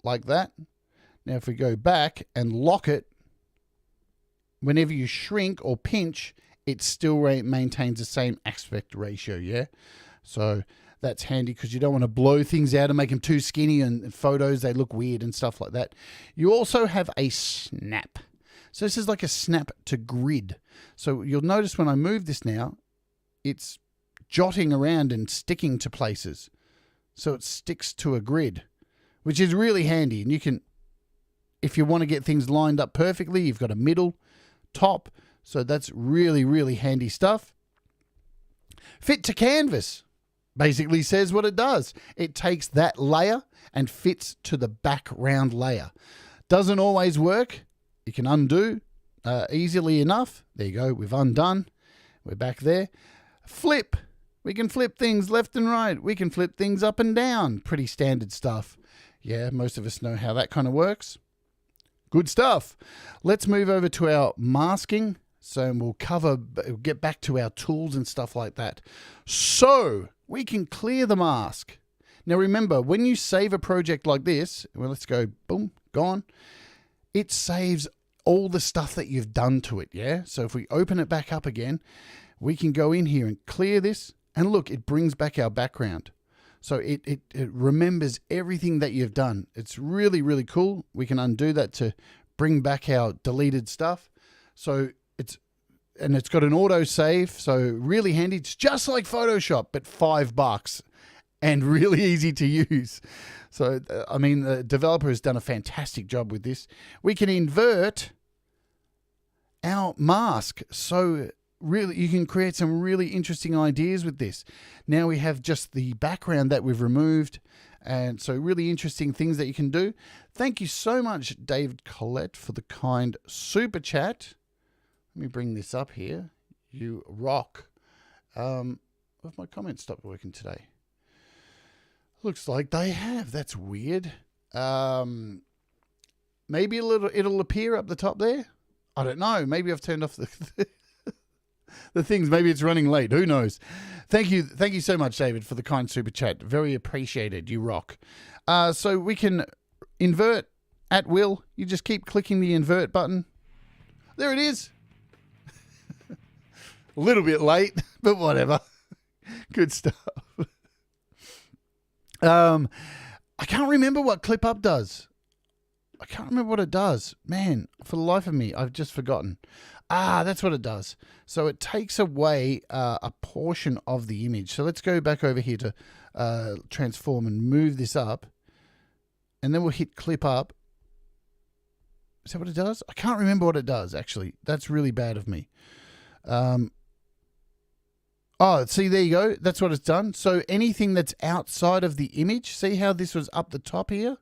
like that. Now if we go back and lock it, whenever you shrink or pinch, it still maintains the same aspect ratio, yeah? So that's handy because you don't want to blow things out and make them too skinny, and photos, they look weird and stuff like that. You also have a snap. So this is like a snap to grid. So you'll notice when I move this now, it's jotting around and sticking to places. So it sticks to a grid, which is really handy. And you can, if you want to get things lined up perfectly, you've got a middle, top. So that's really, really handy stuff. Fit to canvas basically says what it does. It takes that layer and fits to the background layer. Doesn't always work. You can undo easily enough. There you go. We've undone. We're back there. Flip. We can flip things left and right. We can flip things up and down. Pretty standard stuff. Yeah, most of us know how that kind of works. Good stuff. Let's move over to our masking. So we'll get back to our tools and stuff like that. So we can clear the mask. Now remember, when you save a project like this, well, let's go, boom, gone. It saves all the stuff that you've done to it, yeah? So if we open it back up again, we can go in here and clear this. And look, it brings back our background. So it remembers everything that you've done. It's really, really cool. We can undo that to bring back our deleted stuff. So it's got an auto save. So really handy. It's just like Photoshop, but $5. and really easy to use. So, I mean, the developer has done a fantastic job with this. We can invert our mask. So really, you can create some really interesting ideas with this. Now we have just the background that we've removed. And so really interesting things that you can do. Thank you so much, David Collette, for the kind super chat. Let me bring this up here. You rock. Have my comments stopped working today? Looks like they have. That's weird. Maybe it'll appear up the top there. I don't know. Maybe I've turned off the things. Maybe it's running late. Who knows? Thank you so much, David, for the kind super chat. Very appreciated. You rock. So we can invert at will. You just keep clicking the invert button. There it is. A little bit late, but whatever. Good stuff. I can't remember what clip up does. I can't remember what it does. Man, for the life of me, I've just forgotten. That's what it does. So it takes away a portion of the image. So let's go back over here to transform and move this up. And then we'll hit clip up. Is that what it does? I can't remember what it does, actually. That's really bad of me. See, there you go. That's what it's done. So anything that's outside of the image, see how this was up the top here?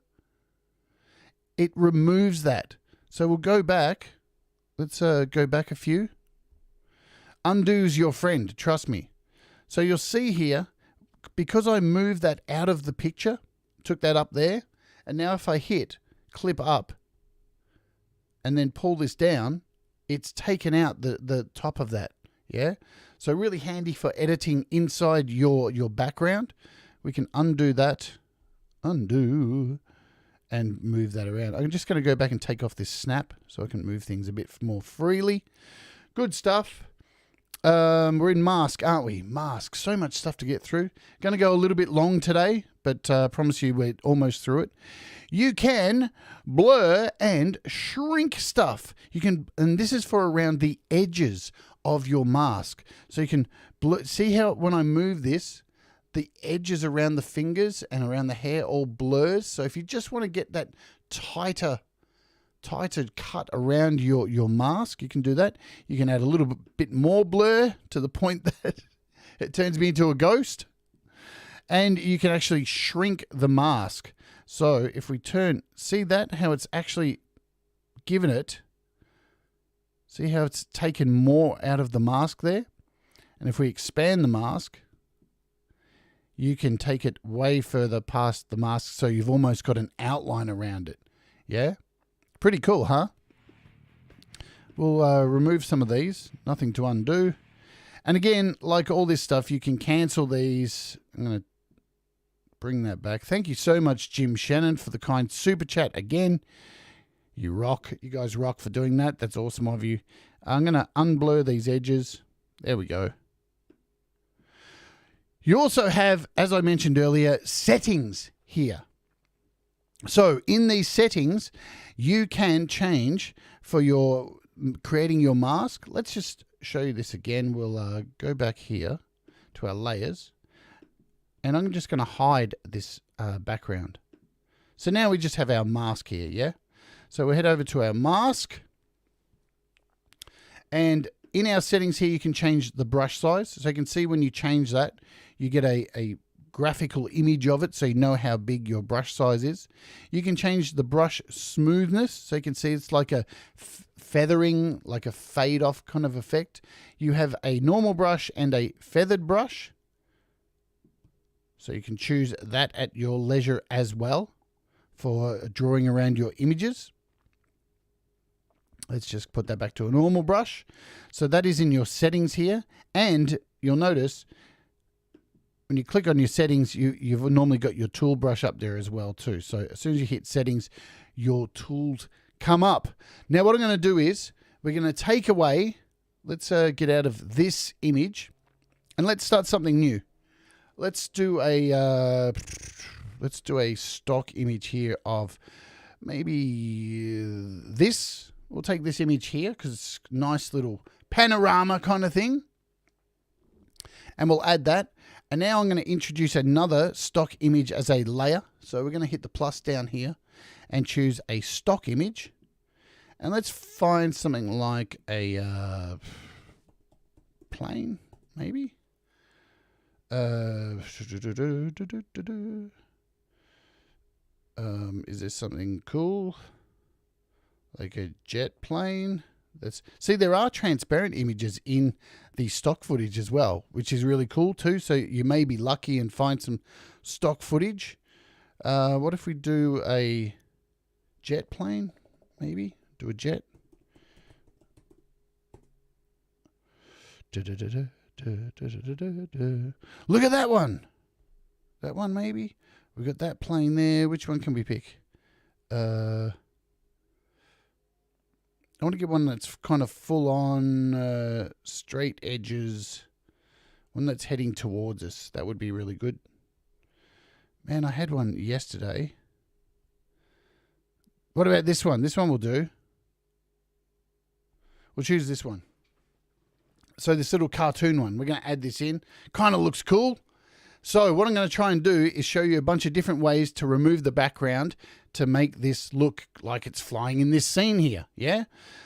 It removes that. So we'll go back. Let's go back a few. Undo's your friend, trust me. So you'll see here, because I moved that out of the picture, took that up there, and now if I hit clip up and then pull this down, it's taken out the top of that. Yeah? So really handy for editing inside your background. We can undo that. Undo. And move that around. I'm just going to go back and take off this snap so I can move things a bit more freely. Good stuff. We're in mask, aren't we? Mask. So much stuff to get through. Going to go a little bit long today, but I promise you we're almost through it. You can blur and shrink stuff. You can, and this is for around the edges of your mask. So you can see how when I move this, the edges around the fingers and around the hair all blurs. So if you just want to get that tighter cut around your mask, you can do that. You can add a little bit more blur to the point that it turns me into a ghost. And you can actually shrink the mask. So if we turn, see that, how it's actually given it. See how it's taken more out of the mask there? And if we expand the mask, you can take it way further past the mask, so you've almost got an outline around it. Yeah? Pretty cool, huh? We'll remove some of these. Nothing to undo. And again, like all this stuff, you can cancel these. I'm going to bring that back. Thank you so much, Jim Shannon, for the kind super chat again. You rock. You guys rock for doing that. That's awesome of you. I'm going to unblur these edges. There we go. You also have, as I mentioned earlier, settings here. So in these settings, you can change for your creating your mask. Let's just show you this again. We'll go back here to our layers. And I'm just going to hide this background. So now we just have our mask here, yeah? So we head over to our mask. And in our settings here, you can change the brush size. So you can see when you change that, you get a graphical image of it so you know how big your brush size is. You can change the brush smoothness. So you can see it's like a feathering, like a fade off kind of effect. You have a normal brush and a feathered brush. So you can choose that at your leisure as well for drawing around your images. Let's just put that back to a normal brush. So that is in your settings here. And you'll notice when you click on your settings, you've normally got your tool brush up there as well too. So as soon as you hit settings, your tools come up. Now what I'm going to do is we're going to take away, let's get out of this image and let's start something new. Let's do a stock image here of maybe this. We'll take this image here because it's a nice little panorama kind of thing. And we'll add that. And now I'm going to introduce another stock image as a layer. So we're going to hit the plus down here and choose a stock image. And let's find something like a plane, maybe. Is there something cool? Like a jet plane? See, there are transparent images in the stock footage as well, which is really cool too. So you may be lucky and find some stock footage. What if we do a jet plane? Maybe do a jet. Look at that one. That one maybe. We got that plane there. Which one can we pick? I want to get one that's kind of full on straight edges. One that's heading towards us. That would be really good. Man, I had one yesterday. What about this one? This one will do. We'll choose this one. So this little cartoon one, we're going to add this in. Kind of looks cool. So what I'm going to try and do is show you a bunch of different ways to remove the background to make this look like it's flying in this scene here, yeah?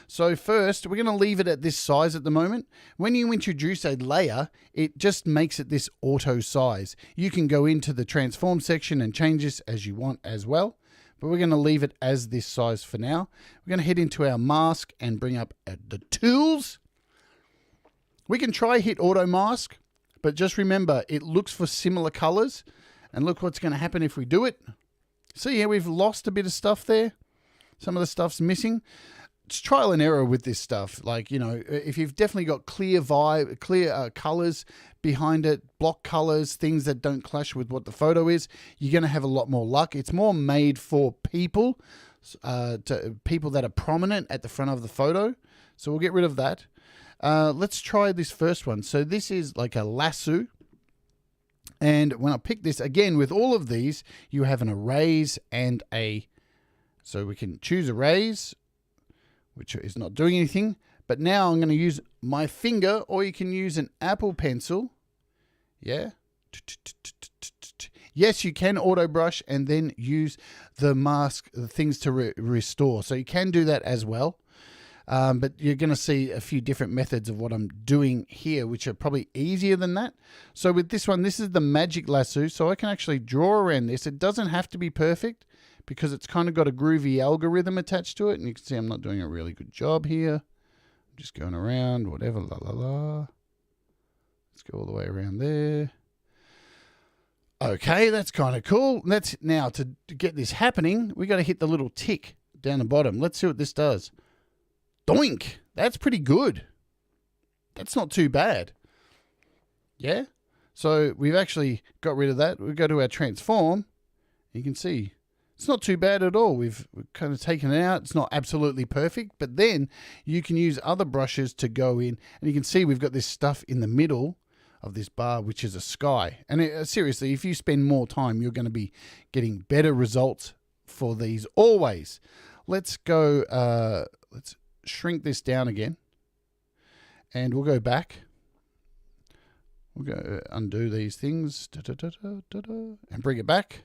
So first, we're going to leave it at this size at the moment. When you introduce a layer, it just makes it this auto size. You can go into the transform section and change this as you want as well, but we're going to leave it as this size for now. We're going to head into our mask and bring up the tools. We can try hit auto mask, but just remember, it looks for similar colors. And look what's going to happen if we do it. See, yeah, we've lost a bit of stuff there. Some of the stuff's missing. It's trial and error with this stuff. Like, you know, if you've definitely got clear colors behind it, block colors, things that don't clash with what the photo is, you're going to have a lot more luck. It's more made for people, people that are prominent at the front of the photo. So we'll get rid of that. Let's try this first one. So this is like a lasso. And when I pick this, again, with all of these, you have an erase and so we can choose erase, which is not doing anything. But now I'm going to use my finger, or you can use an Apple pencil. Yeah. Yes, you can auto brush and then use the mask, the things to restore. So you can do that as well. But you're going to see a few different methods of what I'm doing here, which are probably easier than that. So with this one, this is the magic lasso. So I can actually draw around this. It doesn't have to be perfect because it's kind of got a groovy algorithm attached to it. And you can see I'm not doing a really good job here. I'm just going around, whatever, la la la. Let's go all the way around there. Okay, that's kind of cool. Now to get this happening, we got to hit the little tick down the bottom. Let's see what this does. Doink! That's pretty good. That's not too bad. Yeah? So we've actually got rid of that. We go to our transform. You can see it's not too bad at all. We've kind of taken it out. It's not absolutely perfect, but then you can use other brushes to go in, and you can see we've got this stuff in the middle of this bar, which is a sky. And seriously, if you spend more time, you're going to be getting better results for these always. Let's go, let's shrink this down again, and we'll go back. We'll go undo these things and bring it back.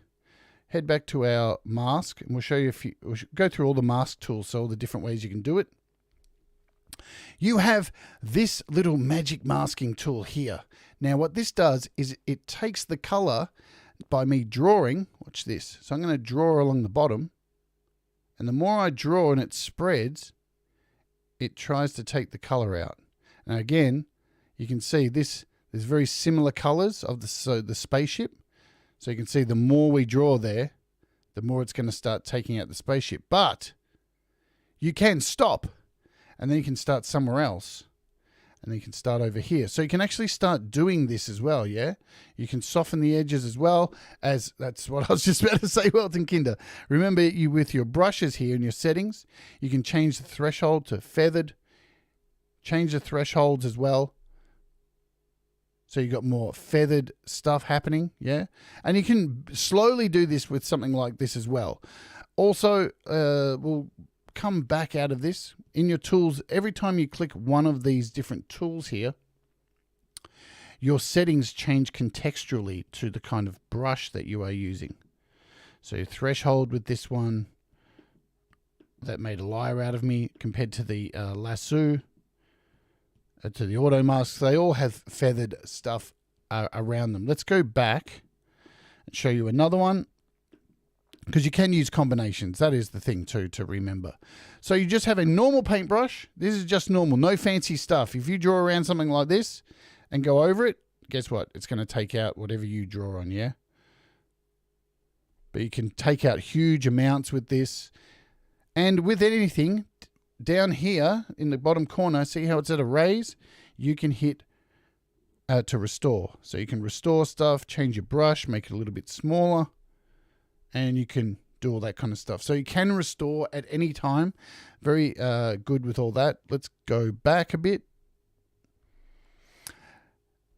Head back to our mask, and we'll show you we'll go through all the mask tools, so all the different ways you can do it. You have this little magic masking tool here. Now what this does is it takes the color by me drawing. Watch this. So I'm going to draw along the bottom, and the more I draw and it spreads, it tries to take the color out. Now again, you can see there's very similar colors of the spaceship. So you can see the more we draw there, the more it's going to start taking out the spaceship. But you can stop, and then you can start somewhere else, and then you can start over here. So you can actually start doing this as well, yeah? You can soften the edges as well, as that's what I was just about to say, Welton Kinder. Remember, you with your brushes here in your settings, you can change the threshold to feathered, change the thresholds as well. So you've got more feathered stuff happening, yeah? And you can slowly do this with something like this as well. Also, we'll come back out of this. In your tools, every time you click one of these different tools here, your settings change contextually to the kind of brush that you are using. So your threshold with this one, that made a liar out of me, compared to the lasso, to the auto masks. They all have feathered stuff around them. Let's go back and show you another one, because you can use combinations. That is the thing too to remember. So you just have a normal paintbrush. This is just normal, no fancy stuff. If you draw around something like this and go over it, guess what? It's going to take out whatever you draw on, yeah? But you can take out huge amounts with this. And with anything, down here in the bottom corner, see how it's at a raise? You can hit to restore. So you can restore stuff, change your brush, make it a little bit smaller, and you can do all that kind of stuff. So you can restore at any time. Very good with all that. Let's go back a bit.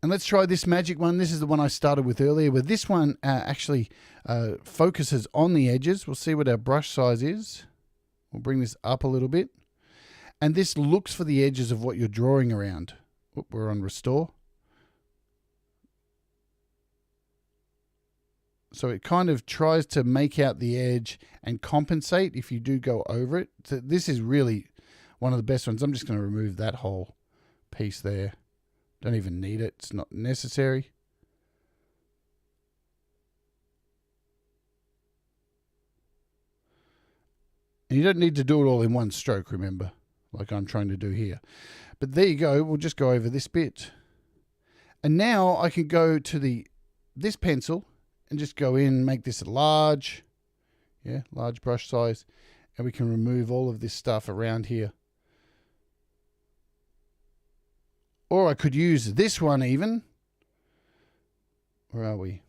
And let's try this magic one. This is the one I started with earlier, where this one actually focuses on the edges. We'll see what our brush size is. We'll bring this up a little bit. And this looks for the edges of what you're drawing around. Oop, we're on restore. So it kind of tries to make out the edge and compensate if you do go over it. So this is really one of the best ones. I'm just going to remove that whole piece there. Don't even need it. It's not necessary. And you don't need to do it all in one stroke, remember, like I'm trying to do here. But there you go. We'll just go over this bit. And now I can go to this pencil and just go in, make this large. Yeah, large brush size. And we can remove all of this stuff around here. Or I could use this one even. Where are we?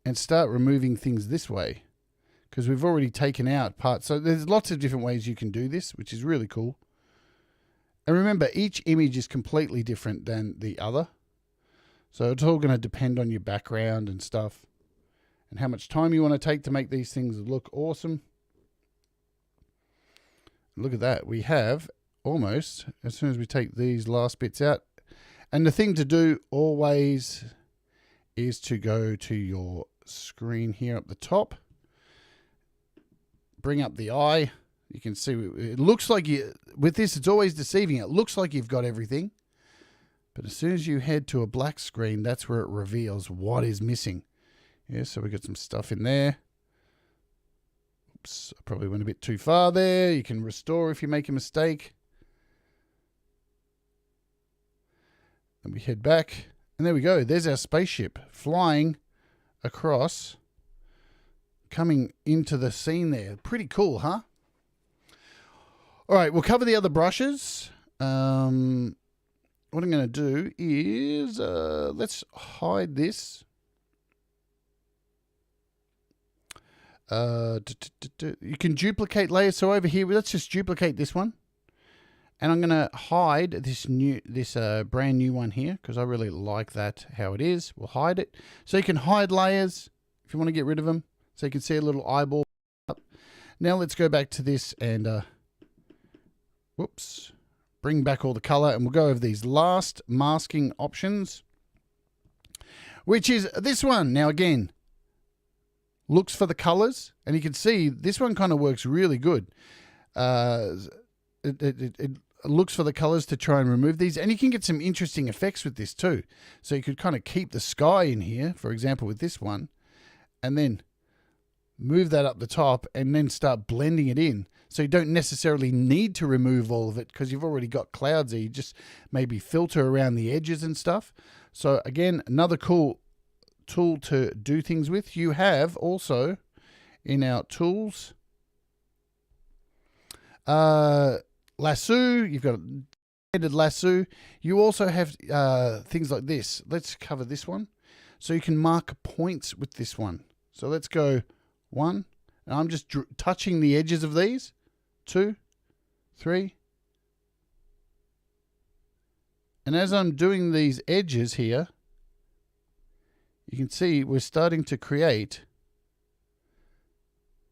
And start removing things this way, because we've already taken out parts. So there's lots of different ways you can do this, which is really cool. And remember, each image is completely different than the other. So it's all going to depend on your background and stuff, and how much time you want to take to make these things look awesome. Look at that. We have almost, as soon as we take these last bits out. And the thing to do always is to go to your screen here up the top. Bring up the eye. You can see it looks like with this, it's always deceiving. It looks like you've got everything. But as soon as you head to a black screen, that's where it reveals what is missing. Yeah, so we got some stuff in there. Oops, I probably went a bit too far there. You can restore if you make a mistake. And we head back, and there we go. There's our spaceship flying across, coming into the scene there. Pretty cool, huh? All right, we'll cover the other brushes. What I'm going to do is, let's hide this. You can duplicate layers. So over here, let's just duplicate this one. And I'm going to hide this brand new one here, because I really like that, how it is. We'll hide it. So you can hide layers if you want to get rid of them. So you can see a little eyeball up. Now let's go back to this and, whoops, bring back all the color. And we'll go over these last masking options, which is this one. Now again, looks for the colors. And you can see this one kind of works really good. It looks for the colors to try and remove these, and you can get some interesting effects with this too. So you could kind of keep the sky in here, for example, with this one, and then move that up the top and then start blending it in. So you don't necessarily need to remove all of it because you've already got clouds there. You just maybe filter around the edges and stuff. So again, another cool tool to do things with. You have also in our tools, lasso. You've got a lasso. You also have things like this. Let's cover this one. So you can mark points with this one. So let's go 1. And I'm just touching the edges of these. 2, 3. And as I'm doing these edges here, you can see we're starting to create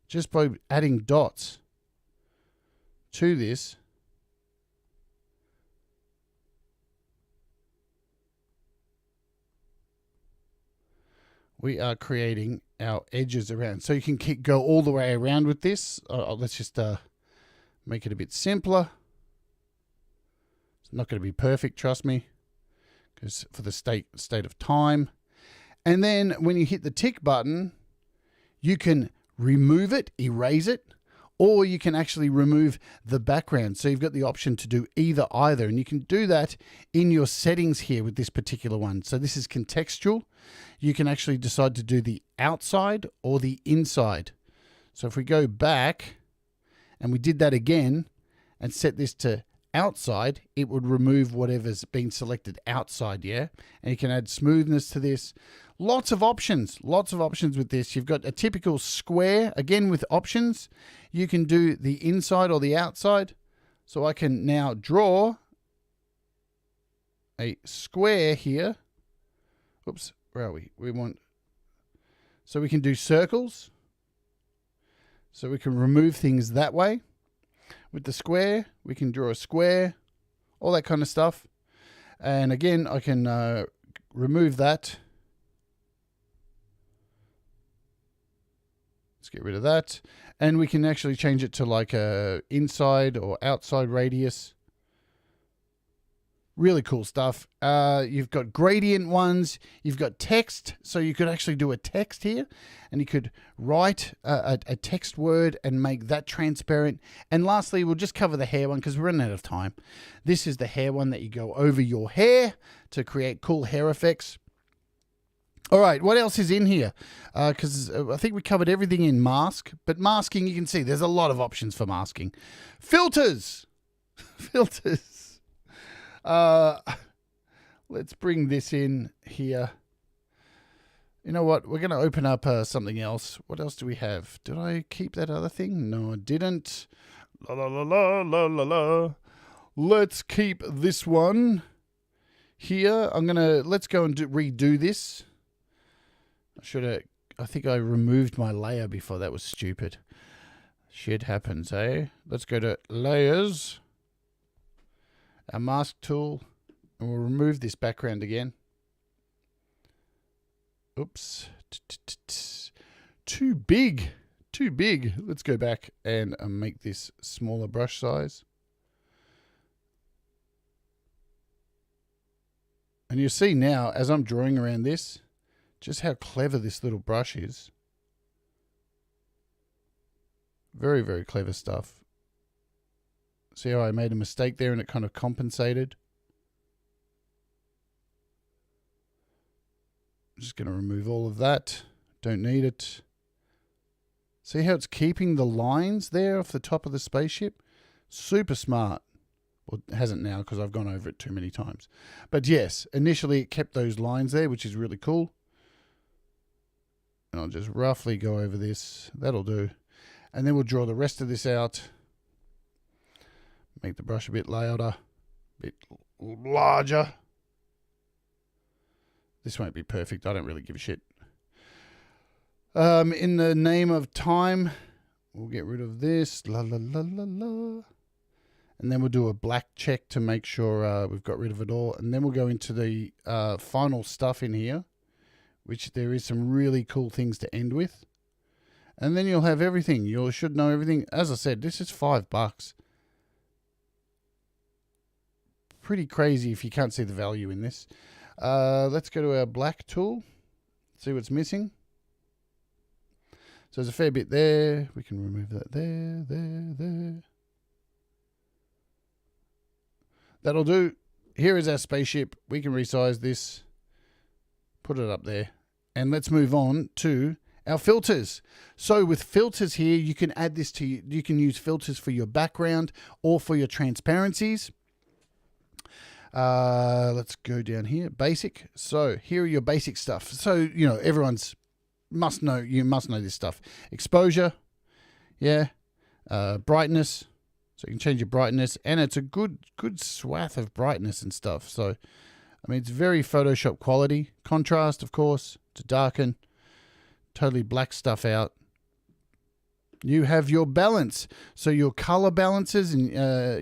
just by adding dots to this. we are creating our edges around. So you can go all the way around with this. Let's just make it a bit simpler. It's not going to be perfect, trust me, because for the state of time. And then when you hit the tick button, you can remove it, erase it, or you can actually remove the background. So you've got the option to do either, and you can do that in your settings here with this particular one. So this is contextual. You can actually decide to do the outside or the inside. So if we go back and we did that again and set this to outside, it would remove whatever's been selected outside, yeah? And you can add smoothness to this. Lots of options with this. You've got a typical square, again with options. You can do the inside or the outside. So I can now draw a square here. Oops, where are we? So we can do circles. So we can remove things that way. With the square, we can draw a square, all that kind of stuff. And again, I can remove that. Let's get rid of that. And we can actually change it to like a inside or outside radius. Really cool stuff. You've got gradient ones. You've got text. So you could actually do a text here. And you could write a text word and make that transparent. And lastly, we'll just cover the hair one because we're running out of time. This is the hair one that you go over your hair to create cool hair effects. All right, what else is in here? Because I think we covered everything in mask. But masking, you can see there's a lot of options for masking. Filters. Filters. Let's bring this in here. You know what? We're going to open up something else. What else do we have? Did I keep that other thing? No, I didn't. La la la la la la la. Let's keep this one here. Let's go and redo this. I think I removed my layer before. That was stupid. Shit happens, eh? Let's go to layers. Our mask tool, and we'll remove this background again. Oops. Too big. Let's go back and make this smaller brush size. And you see now, as I'm drawing around this, just how clever this little brush is. Very, very clever stuff. See how I made a mistake there and it kind of compensated? I'm just going to remove all of that. Don't need it. See how it's keeping the lines there off the top of the spaceship? Super smart. Well, it hasn't now because I've gone over it too many times. But yes, initially it kept those lines there, which is really cool. And I'll just roughly go over this. That'll do. And then we'll draw the rest of this out. Make the brush a bit louder, a bit larger. This won't be perfect. I don't really give a shit. In the name of time, we'll get rid of this. La la la la la. And then we'll do a black check to make sure we've got rid of it all. And then we'll go into the final stuff in here, which there is some really cool things to end with. And then you'll have everything. You should know everything. As I said, this is $5. Pretty crazy if you can't see the value in this. Let's go to our black tool. See what's missing. So there's a fair bit there. We can remove that there. That'll do. Here is our spaceship. We can resize this. Put it up there. And let's move on to our filters. So with filters here, you can add this to, you can use filters for your background or for your transparencies. Let's go down here. Basic. So here are your basic stuff. So, you know, you must know this stuff. Exposure. Yeah. Brightness. So you can change your brightness, and it's a good swath of brightness and stuff. So, I mean, it's very Photoshop quality. Contrast, of course, to darken. Totally black stuff out. You have your balance. So your color balances, and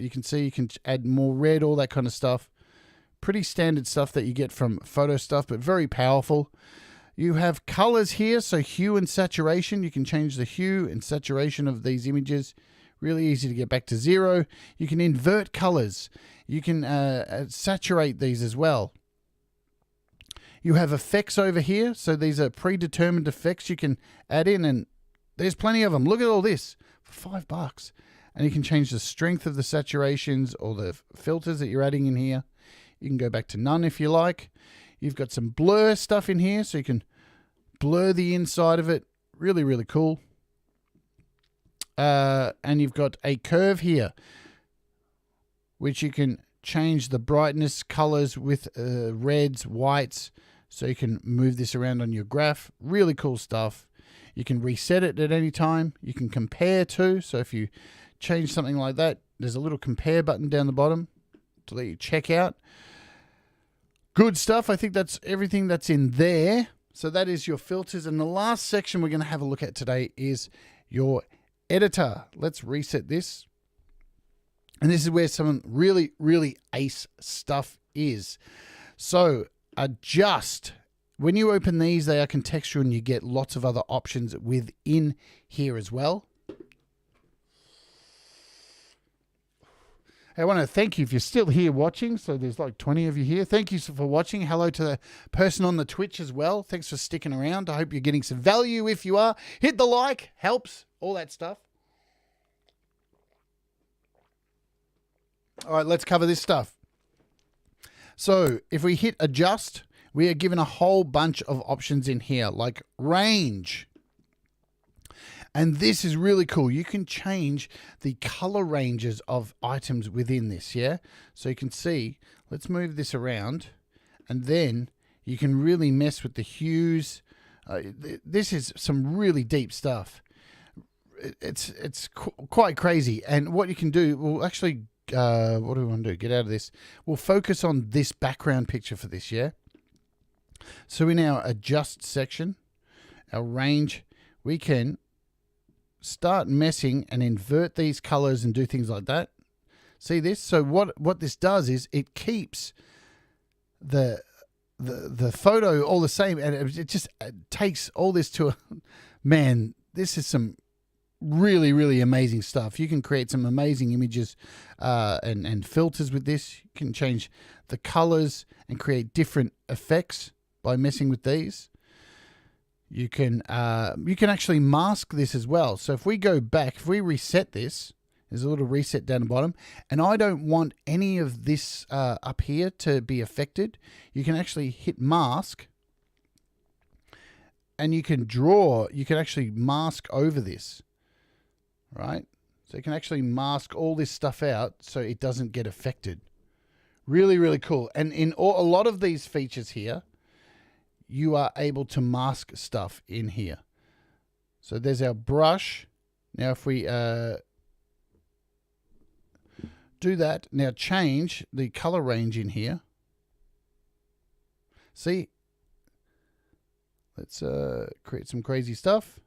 you can see you can add more red, all that kind of stuff. Pretty standard stuff that you get from photo stuff, but very powerful. You have colors here, so hue and saturation. You can change the hue and saturation of these images. Really easy to get back to 0. You can invert colors. You can saturate these as well. You have effects over here, so these are predetermined effects you can add in, and there's plenty of them. Look at all this for $5. And you can change the strength of the saturations or the filters that you're adding in here. You can go back to none if you like. You've got some blur stuff in here, so you can blur the inside of it. Really, really cool. And you've got a curve here, which you can change the brightness, colors with reds, whites, so you can move this around on your graph. Really cool stuff. You can reset it at any time. You can compare to, so if you change something like that, there's a little compare button down the bottom to let you check out. Good stuff. I think that's everything that's in there. So that is your filters. And the last section we're going to have a look at today is your editor. Let's reset this. And this is where some really, really ace stuff is. So adjust. When you open these, they are contextual and you get lots of other options within here as well. I want to thank you if you're still here watching. So there's like 20 of you here. Thank you for watching. Hello to the person on the Twitch as well. Thanks for sticking around. I hope you're getting some value. If you are, hit the like, helps, all that stuff. All right, let's cover this stuff. So if we hit adjust, we are given a whole bunch of options in here, like range. And this is really cool. You can change the color ranges of items within this, yeah? So you can see, let's move this around, and then you can really mess with the hues. This is some really deep stuff. It's quite crazy. And what you can do, well, actually, what do we want to do? Get out of this. We'll focus on this background picture for this, yeah? So in our adjust section, our range, we can start messing and invert these colors and do things like that. See this? So what this does is it keeps the photo all the same, and it just takes all this to a man. This is some really, really amazing stuff. You can create some amazing images and filters with this. You can change the colors and create different effects by messing with these. You can actually mask this as well. So if we go back, if we reset this, there's a little reset down the bottom, and I don't want any of this up here to be affected, you can actually hit mask, and you can draw, you can actually mask over this, right? So you can actually mask all this stuff out so it doesn't get affected. Really, really cool. And in a lot of these features here, you are able to mask stuff in here. So there's our brush. Now if we do that, now change the color range in here. See? Let's create some crazy stuff.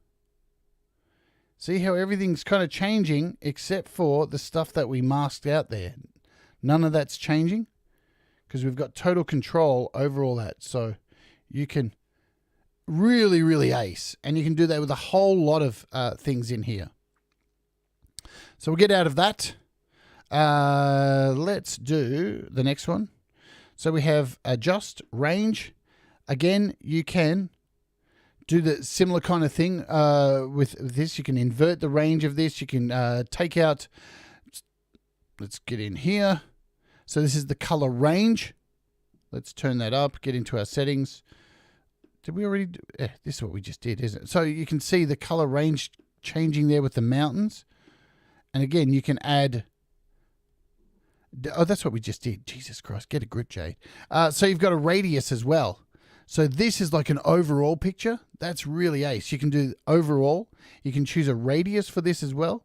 See how everything's kind of changing except for the stuff that we masked out there. None of that's changing because we've got total control over all that. So you can really, really ace. And you can do that with a whole lot of things in here. So we'll get out of that. Let's do the next one. So we have adjust range. Again, you can do the similar kind of thing with this. You can invert the range of this. You can take out, let's get in here. So this is the color range. Let's turn that up, get into our settings. Did we already do? This is what we just did, isn't it? So you can see the color range changing there with the mountains. And again, you can add. Oh, that's what we just did. Jesus Christ, get a grip, Jade. So you've got a radius as well. So this is like an overall picture. That's really ace. You can do overall. You can choose a radius for this as well.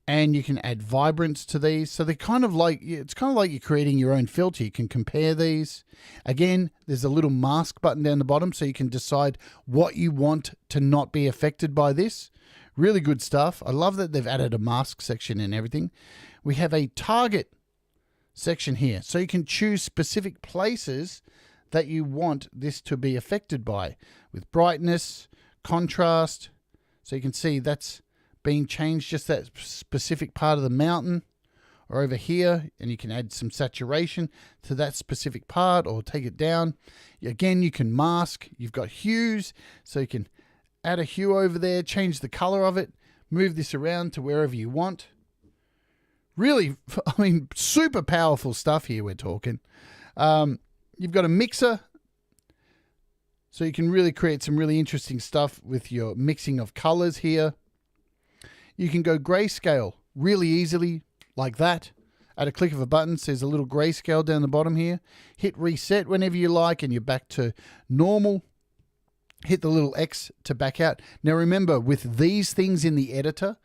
And you can add vibrance to these. So they're kind of like, it's kind of like you're creating your own filter. You can compare these. Again, there's a little mask button down the bottom so you can decide what you want to not be affected by this. Really good stuff. I love that they've added a mask section and everything. We have a target section here. So you can choose specific places that you want this to be affected by, with brightness, contrast. So you can see that's being changed, just that specific part of the mountain, or over here, and you can add some saturation to that specific part or take it down. Again, you can mask. You've got hues, so you can add a hue over there, change the color of it, move this around to wherever you want. Really, I mean, super powerful stuff here we're talking. You've got a mixer, so you can really create some really interesting stuff with your mixing of colors here. You can go grayscale really easily, like that. At a click of a button, says a little grayscale down the bottom here. Hit reset whenever you like, and you're back to normal. Hit the little X to back out. Now remember, with these things in the editor,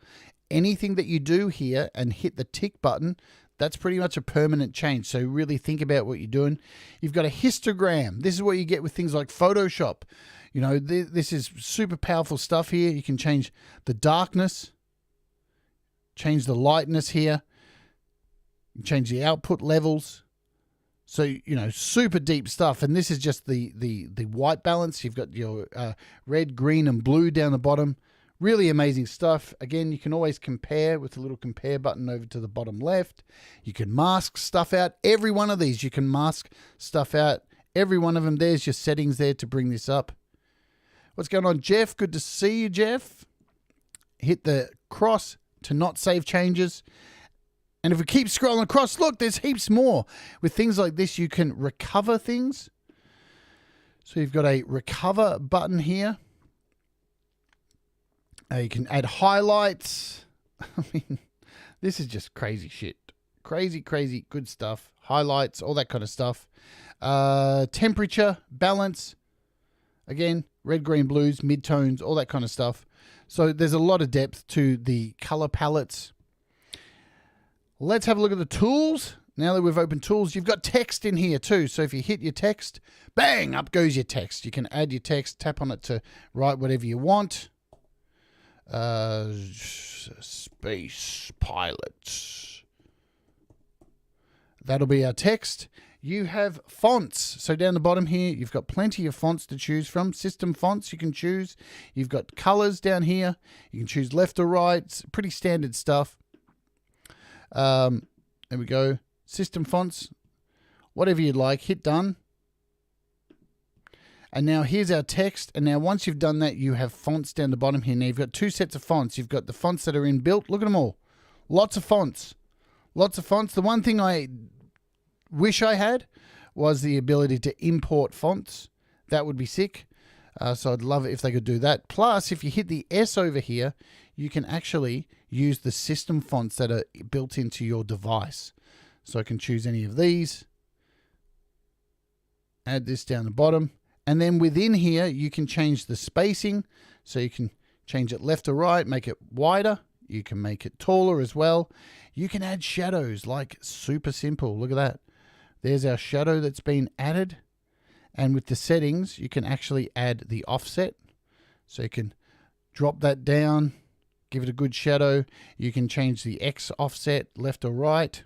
anything that you do here and hit the tick button, that's pretty much a permanent change. So really think about what you're doing. You've got a histogram. This is what you get with things like Photoshop. You know, this is super powerful stuff here. You can change the darkness, change the lightness here, change the output levels. So, you know, super deep stuff. And this is just the white balance. You've got your red, green, and blue down the bottom. Really amazing stuff. Again, you can always compare with the little compare button over to the bottom left. You can mask stuff out. Every one of these, you can mask stuff out. Every one of them, there's your settings there to bring this up. What's going on, Jeff? Good to see you, Jeff. Hit the cross to not save changes. And if we keep scrolling across, look, there's heaps more. With things like this, you can recover things. So you've got a recover button here. You can add highlights. I mean, this is just crazy shit. Crazy, crazy good stuff. Highlights, all that kind of stuff. Temperature, balance. Again, red, green, blues, midtones, all that kind of stuff. So there's a lot of depth to the color palettes. Let's have a look at the tools. Now that we've opened tools, you've got text in here too. So if you hit your text, bang, up goes your text. You can add your text, tap on it to write whatever you want. Space pilots. That'll be our text. You have fonts. So down the bottom here, you've got plenty of fonts to choose from. System fonts you can choose. You've got colors down here. You can choose left or right. It's pretty standard stuff. There we go. System fonts. Whatever you'd like. Hit done. And now here's our text. And now once you've done that, you have fonts down the bottom here. Now you've got two sets of fonts. You've got the fonts that are inbuilt. Look at them all. Lots of fonts. Lots of fonts. The one thing I wish I had was the ability to import fonts. That would be sick. So I'd love it if they could do that. Plus, if you hit the S over here, you can actually use the system fonts that are built into your device. So I can choose any of these. Add this down the bottom. And then within here, you can change the spacing. So you can change it left or right, make it wider. You can make it taller as well. You can add shadows, like super simple. Look at that. There's our shadow that's been added. And with the settings, you can actually add the offset. So you can drop that down, give it a good shadow. You can change the X offset left or right.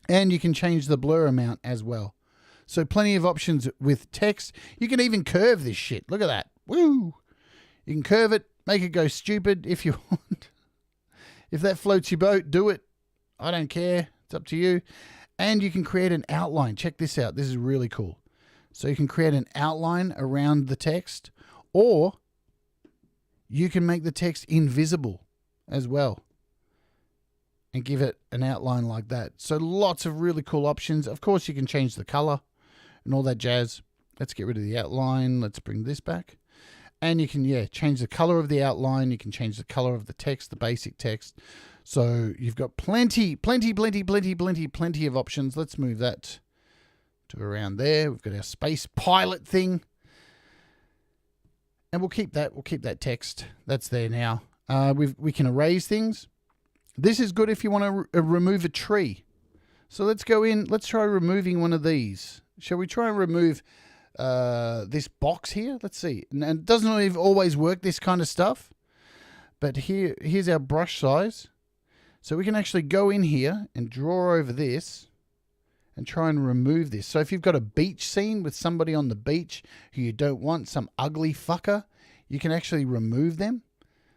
And you can change the blur amount as well. So plenty of options with text. You can even curve this shit. Look at that. Woo! You can curve it, make it go stupid if you want. If that floats your boat, do it. I don't care. It's up to you. And you can create an outline. Check this out. This is really cool. So you can create an outline around the text, or you can make the text invisible as well and give it an outline like that. So lots of really cool options. Of course, you can change the color and all that jazz. Let's get rid of the outline. Let's bring this back. And you can, change the color of the outline. You can change the color of the text, the basic text. So you've got plenty of options. Let's move that to around there. We've got our space pilot thing. And we'll keep that text. That's there now. We can erase things. This is good if you want to remove a tree. So let's go in. Let's try removing one of these. Shall we try and remove this box here? Let's see. And it doesn't always work, this kind of stuff. But here's our brush size. So we can actually go in here and draw over this and try and remove this. So if you've got a beach scene with somebody on the beach who you don't want, some ugly fucker, you can actually remove them.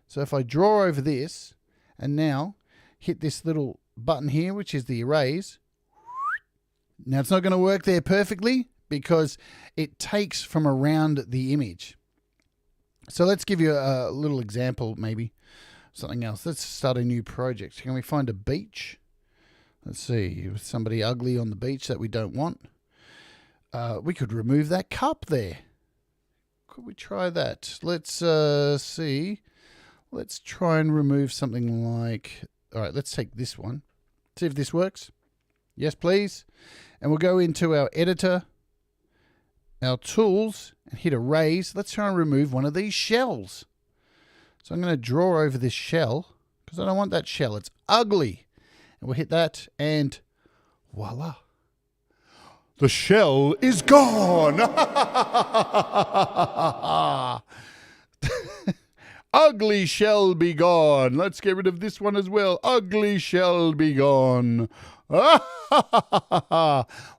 So if I draw over this and now hit this little button here, which is the erase. Now it's not going to work there perfectly because it takes from around the image. So let's give you a little example, maybe something else. Let's start a new project. Can we find a beach? Let's see, with somebody ugly on the beach that we don't want. We could remove that cup there. Could we try that? Let's see. Let's try and remove something like... All right, let's take this one. See if this works. Yes, please. And we'll go into our editor, our tools, and hit erase. Let's try and remove one of these shells. So I'm going to draw over this shell because I don't want that shell. It's ugly. And we'll hit that and voila. The shell is gone. Ugly shall be gone. Let's get rid of this one as well. Ugly shall be gone.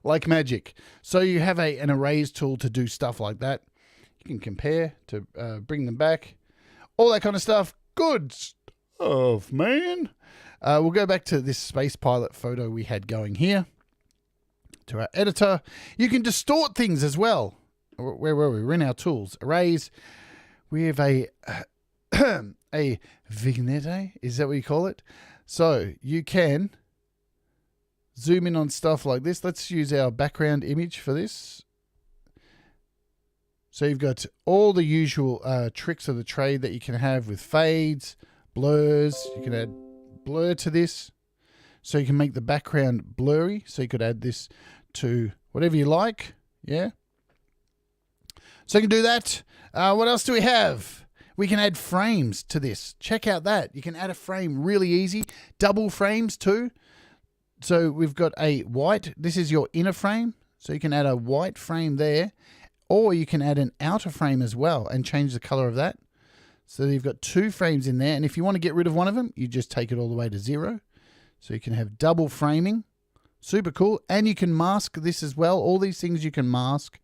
Like magic. So you have an erase tool to do stuff like that. You can compare to bring them back. All that kind of stuff. Good stuff, man. We'll go back to this space pilot photo we had going here. To our editor. You can distort things as well. Where were we? We're in our tools. Erase. We have a vignette. Is that what you call it? So you can zoom in on stuff like this. Let's use our background image for this. So you've got all the usual tricks of the trade that you can have with fades, blurs. You can add blur to this. So you can make the background blurry. So you could add this to whatever you like. Yeah. So you can do that. What else do we have? We can add frames to this. Check out that. You can add a frame really easy. Double frames too. So we've got a white. This is your inner frame. So you can add a white frame there. Or you can add an outer frame as well and change the color of that. So you've got two frames in there. And if you want to get rid of one of them, you just take it all the way to 0. So you can have double framing. Super cool. And you can mask this as well. All these things you can mask.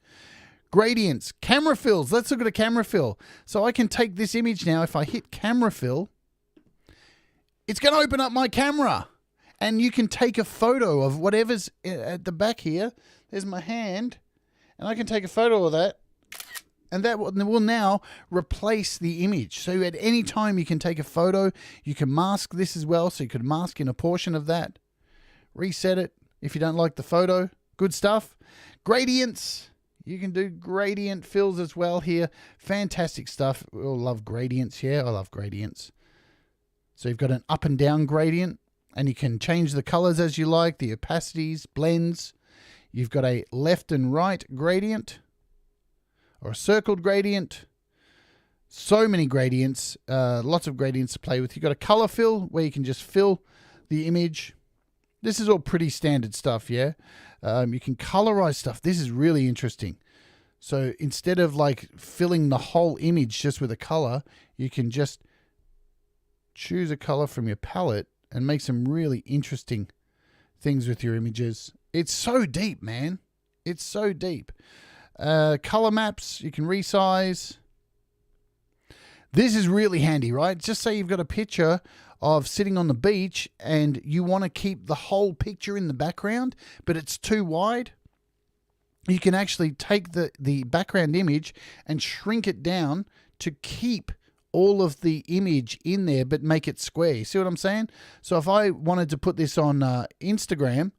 Gradients, camera fills. Let's look at a camera fill. So I can take this image now. If I hit camera fill, it's going to open up my camera. And you can take a photo of whatever's at the back here. There's my hand. And I can take a photo of that. And that will now replace the image. So at any time you can take a photo. You can mask this as well. So you could mask in a portion of that. Reset it if you don't like the photo. Good stuff. Gradients. You can do gradient fills as well here. Fantastic stuff. We all love gradients. Yeah, I love gradients. So you've got an up and down gradient. And you can change the colors as you like. The opacities, blends. You've got a left and right gradient. Or a circled gradient. So many gradients. Lots of gradients to play with. You've got a color fill where you can just fill the image. This is all pretty standard stuff, yeah? You can colorize stuff. This is really interesting. So instead of like filling the whole image just with a color, you can just choose a color from your palette and make some really interesting things with your images. It's so deep, man. It's so deep. Color maps, you can resize. This is really handy, right? Just say you've got a picture of sitting on the beach and you want to keep the whole picture in the background, but it's too wide. You can actually take the background image and shrink it down to keep all of the image in there, but make it square. You see what I'm saying? So if I wanted to put this on Instagram,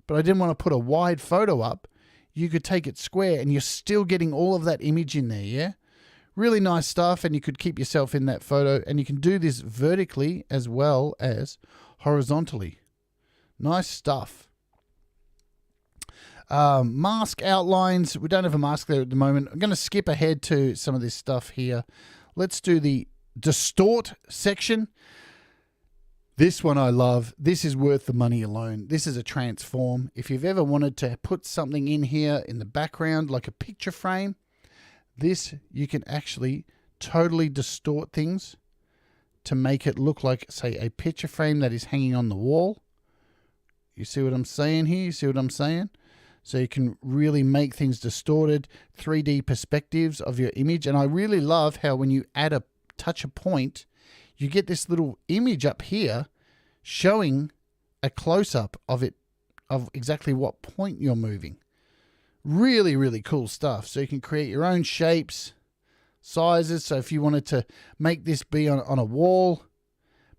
but I didn't want to put a wide photo up, you could take it square and you're still getting all of that image in there, yeah? Really nice stuff, and you could keep yourself in that photo, and you can do this vertically as well as horizontally. Nice stuff. Mask outlines. We don't have a mask there at the moment. I'm going to skip ahead to some of this stuff here. Let's do the distort section. This one I love. This is worth the money alone. This is a transform. If you've ever wanted to put something in here in the background, like a picture frame, this, you can actually totally distort things to make it look like, say, a picture frame that is hanging on the wall. You see what I'm saying here? You see what I'm saying? So you can really make things distorted, 3D perspectives of your image. And I really love how when you touch a point, you get this little image up here showing a close-up of it, of exactly what point you're moving. Really, really cool stuff. So you can create your own shapes, sizes. So if you wanted to make this be on a wall,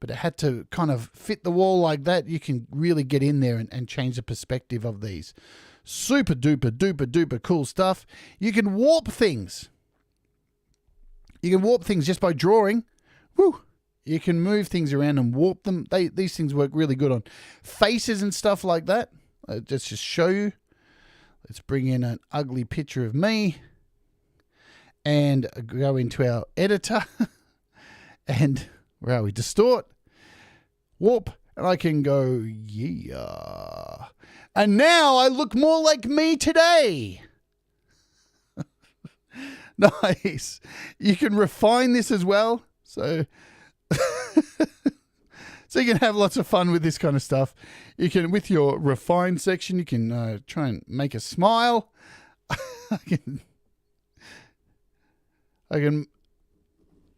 but it had to kind of fit the wall like that, you can really get in there and change the perspective of these. Super duper duper duper cool stuff. You can warp things. You can warp things just by drawing. Woo! You can move things around and warp them. These things work really good on faces and stuff like that. Let's just show you. Let's bring in an ugly picture of me and go into our editor. And where are we? Distort, warp, and I can go, yeah. And now I look more like me today. Nice. You can refine this as well. So you can have lots of fun with this kind of stuff. You can, with your refine section, you can try and make a smile.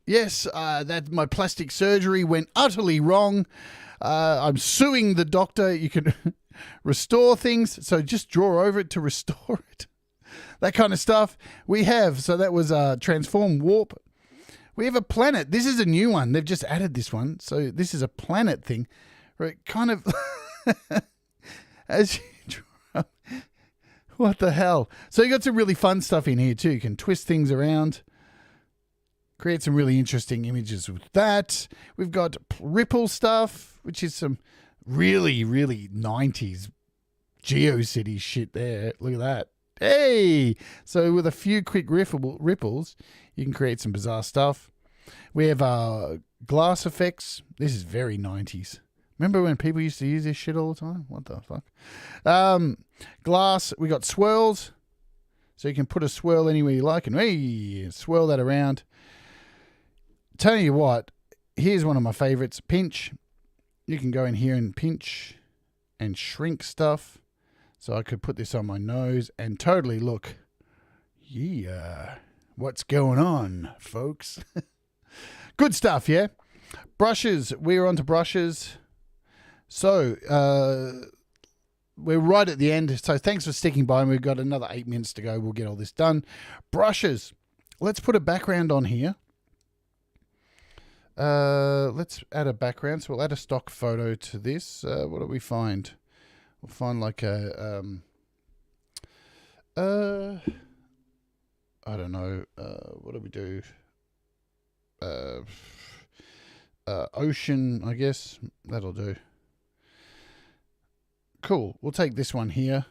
Yes, that my plastic surgery went utterly wrong. I'm suing the doctor. You can restore things. So just draw over it to restore it. That kind of stuff we have. So that was transform, warp. We have a planet. This is a new one. They've just added this one. So this is a planet thing. Where it kind of, as you draw, what the hell? So you got some really fun stuff in here too. You can twist things around. Create some really interesting images with that. We've got ripple stuff, which is some really, really 90s GeoCity shit there. Look at that. Hey! So with a few quick ripples, you can create some bizarre stuff. We have glass effects. This is very 90s. Remember when people used to use this shit all the time? What the fuck? Glass. We got swirls. So you can put a swirl anywhere you like and hey, swirl that around. Tell you what, here's one of my favorites. Pinch. You can go in here and pinch and shrink stuff. So I could put this on my nose and totally look, yeah, what's going on, folks? Good stuff, yeah? Brushes. We're on to brushes. So we're right at the end. So thanks for sticking by. We've got another 8 minutes to go. We'll get all this done. Brushes. Let's put a background on here. Let's add a background. So we'll add a stock photo to this. What do we find? We'll find like a, I don't know. What do we do? Ocean, I guess. That'll do. Cool. We'll take this one here.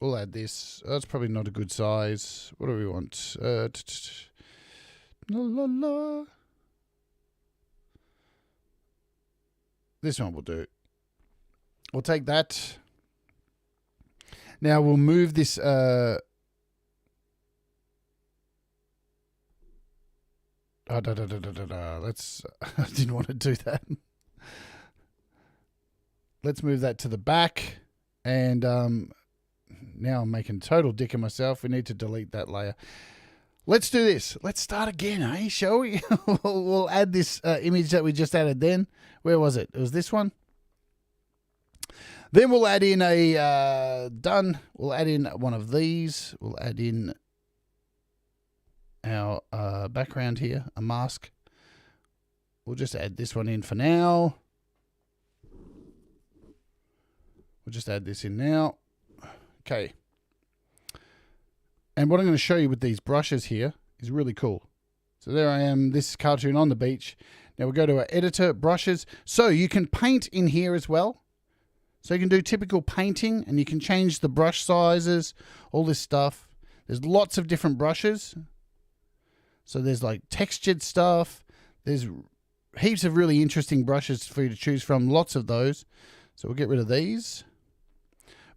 We'll add this. That's probably not a good size. What do we want? La la la. This one will do. We'll take that. Now we'll move this. Let's. I didn't want to do that. Let's move that to the back. And now I'm making total dick of myself. We need to delete that layer. Let's do this. Let's start again, eh? Shall we? We'll add this image that we just added then. Where was it? It was this one. Then we'll add in a done. We'll add in one of these. We'll add in our background here, a mask. We'll just add this one in for now. We'll just add this in now. Okay. And what I'm going to show you with these brushes here is really cool. So there I am, this cartoon on the beach. Now we'll go to our editor, brushes. So you can paint in here as well. So you can do typical painting and you can change the brush sizes, all this stuff. There's lots of different brushes. So there's like textured stuff. There's heaps of really interesting brushes for you to choose from, lots of those. So we'll get rid of these.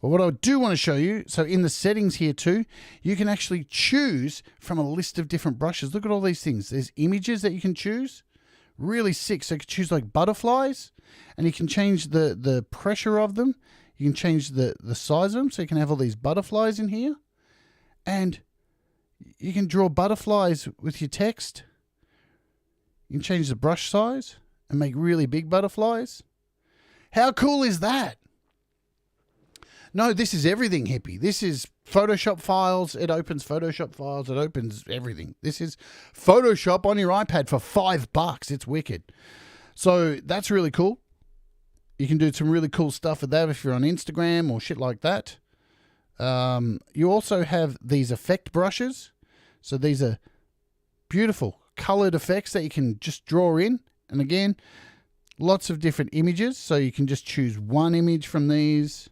But what I do want to show you, so in the settings here too, you can actually choose from a list of different brushes. Look at all these things. There's images that you can choose. Really sick. So you can choose like butterflies. and you can change the pressure of them. You can change the size of them, so you can have all these butterflies in here. And you can draw butterflies with your text. You can change the brush size and make really big butterflies. How cool is that? No, this is everything, hippie. This is Photoshop files. It opens Photoshop files. It opens everything. This is Photoshop on your iPad for $5. It's wicked. So that's really cool. You can do some really cool stuff with that if you're on Instagram or shit like that. You also have these effect brushes. So these are beautiful colored effects that you can just draw in. And again, lots of different images. So you can just choose one image from these.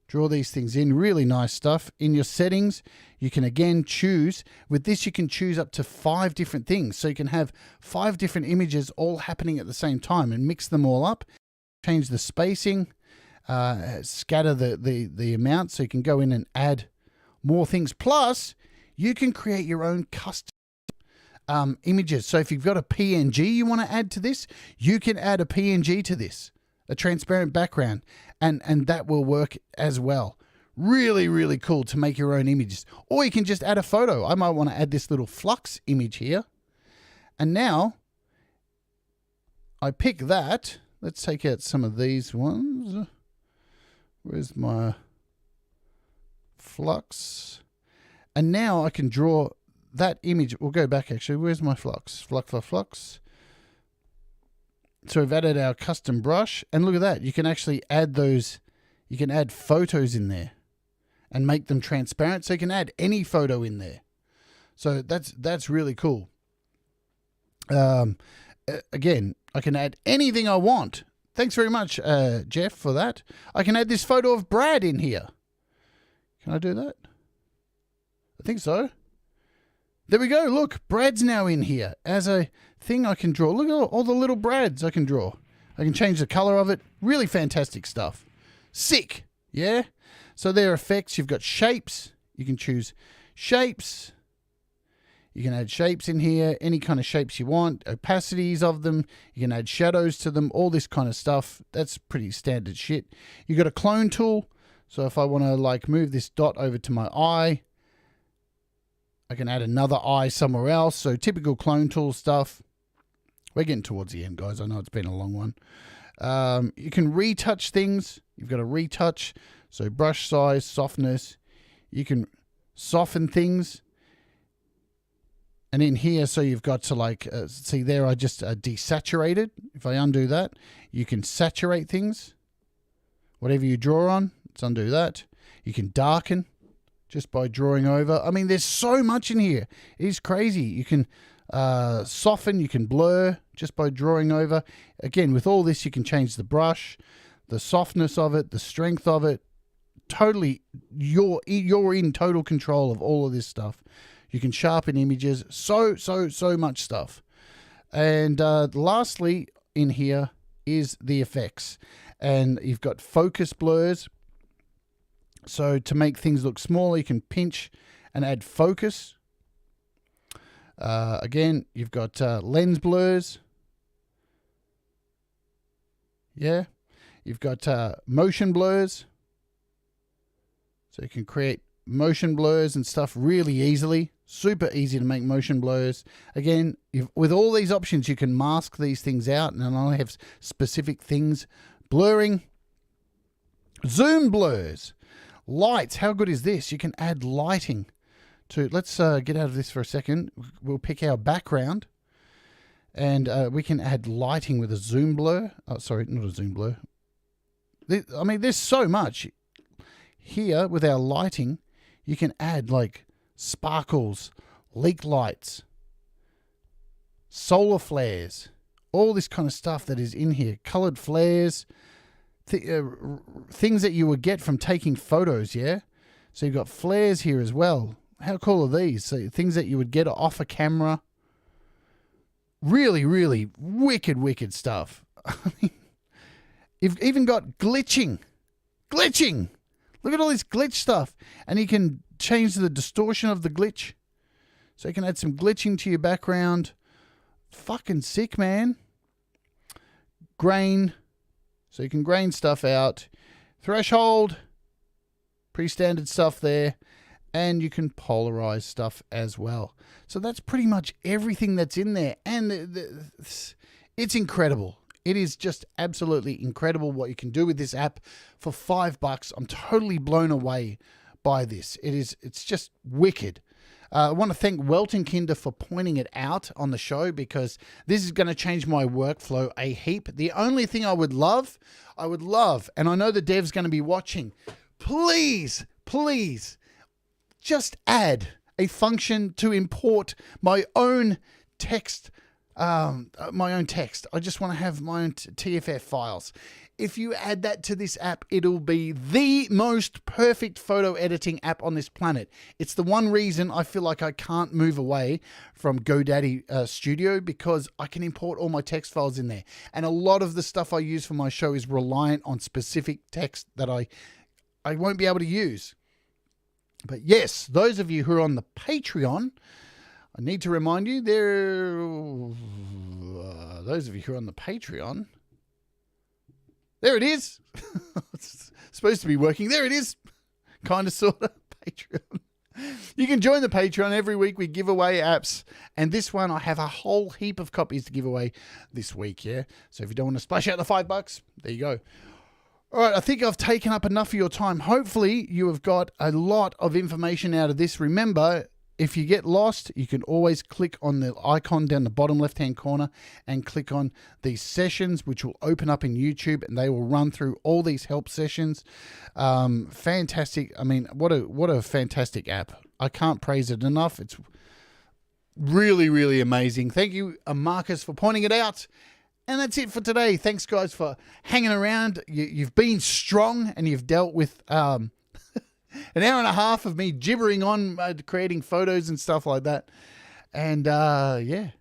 Draw these things in. Really nice stuff. In your settings, you can again choose. With this, you can choose up to 5 different things. So you can have 5 different images all happening at the same time and mix them all up. Change the spacing, scatter the amount, so you can go in and add more things. Plus, you can create your own custom images. So if you've got a PNG you want to add to this, you can add a PNG to this, a transparent background, and that will work as well. Really, really cool to make your own images. Or you can just add a photo. I might want to add this little flux image here. And now I pick that. Let's take out some of these ones. Where's my flux? And now I can draw that image. We'll go back actually. Where's my flux? Flux. So we've added our custom brush. And look at that. You can actually add those. You can add photos in there and make them transparent. So you can add any photo in there. So that's really cool. Again, I can add anything I want. Thanks very much, Jeff, for that. I can add this photo of Brad in here. Can I do that? I think so. There we go. Look, Brad's now in here as a thing I can draw. Look at all the little Brads I can draw. I can change the color of it. Really fantastic stuff. Sick. Yeah? So there are effects. You've got shapes. You can choose shapes. You can add shapes in here, any kind of shapes you want, opacities of them. You can add shadows to them, all this kind of stuff. That's pretty standard shit. You got a clone tool. So if I want to like move this dot over to my eye, I can add another eye somewhere else. So typical clone tool stuff. We're getting towards the end, guys. I know it's been a long one. You can retouch things. You've got a retouch. So brush size, softness. You can soften things. And in here, so you've got to like, see there, I just desaturated. If I undo that, you can saturate things. Whatever you draw on, let's undo that. You can darken just by drawing over. I mean, there's so much in here. It is crazy. You can soften, you can blur just by drawing over. Again, with all this, you can change the brush, the softness of it, the strength of it. Totally, you're in total control of all of this stuff. You can sharpen images, so much stuff. And lastly in here is the effects. And you've got focus blurs. So to make things look smaller, you can pinch and add focus. Again, you've got lens blurs. Yeah. You've got motion blurs. So you can create motion blurs and stuff really easily. Super easy to make motion blurs. Again, with all these options, you can mask these things out, and I have specific things. Blurring, zoom blurs, lights. How good is this? You can add lighting to. Let's get out of this for a second. We'll pick our background, and we can add lighting with a zoom blur. Oh, sorry, not a zoom blur. I mean, there's so much here with our lighting. You can add like sparkles, leak lights, solar flares, all this kind of stuff that is in here. Colored flares, things that you would get from taking photos, yeah? So you've got flares here as well. How cool are these? So things that you would get off a camera. Really, really wicked stuff. I mean, you've even got glitching. Look at all this glitch stuff. And you can change the distortion of the glitch. So you can add some glitching to your background. Fucking sick, man. grain, so you can grain stuff out. Threshold, pretty standard stuff there. And you can polarize stuff as well. So that's pretty much everything that's in there. And it's incredible. It is just absolutely incredible what you can do with this app for $5. I'm totally blown away by this. It's just wicked. I want to thank Welton Kinder for pointing it out on the show, because this is going to change my workflow a heap. The only thing I would love, and I know the dev's going to be watching, please, just add a function to import my own text. I just want to have my own TFF files. If you add that to this app, it'll be the most perfect photo editing app on this planet. It's the one reason I feel like I can't move away from GoDaddy Studio, because I can import all my text files in there. And a lot of the stuff I use for my show is reliant on specific text that I won't be able to use. But yes, those of you who are on the Patreon, I need to remind you, those of you who are on the Patreon, there it is. It's supposed to be working. There it is. Kind of, sort of. Patreon. You can join the Patreon. Every week we give away apps. And this one, I have a whole heap of copies to give away this week, yeah? So if you don't want to splash out the $5, there you go. All right, I think I've taken up enough of your time. Hopefully you have got a lot of information out of this. Remember, if you get lost, you can always click on the icon down the bottom left-hand corner and click on these sessions, which will open up in YouTube, and they will run through all these help sessions. Fantastic. I mean, what a fantastic app. I can't praise it enough. It's really, really amazing. Thank you, Marcus, for pointing it out. And that's it for today. Thanks, guys, for hanging around. You've been strong, and you've dealt with an hour and a half of me gibbering on, creating photos and stuff like that. And yeah,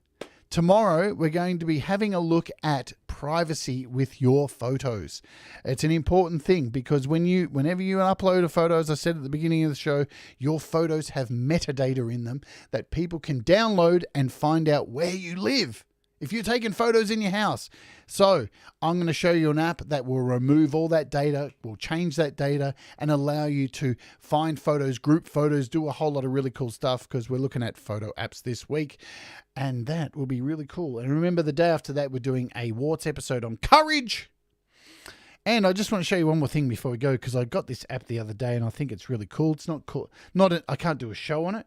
tomorrow we're going to be having a look at privacy with your photos. It's an important thing, because whenever you upload a photo, as I said at the beginning of the show, your photos have metadata in them that people can download and find out where you live if you're taking photos in your house. So I'm going to show you an app that will remove all that data, will change that data, and allow you to find photos, group photos, do a whole lot of really cool stuff, because we're looking at photo apps this week, and that will be really cool. And remember, the day after that, we're doing a Warts episode on courage. And I just want to show you one more thing before we go, because I got this app the other day and I think it's really cool. It's not cool. I can't do a show on it,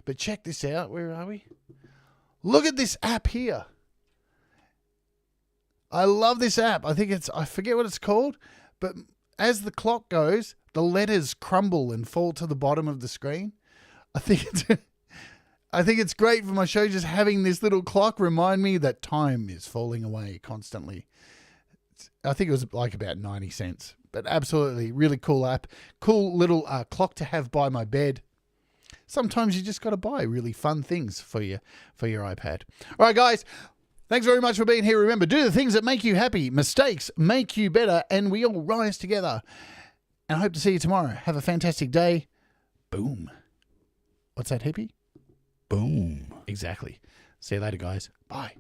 but check this out. Where are we? Look at this app here. I love this app. I forget what it's called, but as the clock goes, the letters crumble and fall to the bottom of the screen. I think it's great for my show, just having this little clock remind me that time is falling away constantly. I think it was like about 90 cents, but absolutely really cool app. Cool little clock to have by my bed. Sometimes you just got to buy really fun things for your iPad. All right, guys. Thanks very much for being here. Remember, do the things that make you happy. Mistakes make you better, and we all rise together. And I hope to see you tomorrow. Have a fantastic day. Boom. What's that, hippie? Boom. Exactly. See you later, guys. Bye.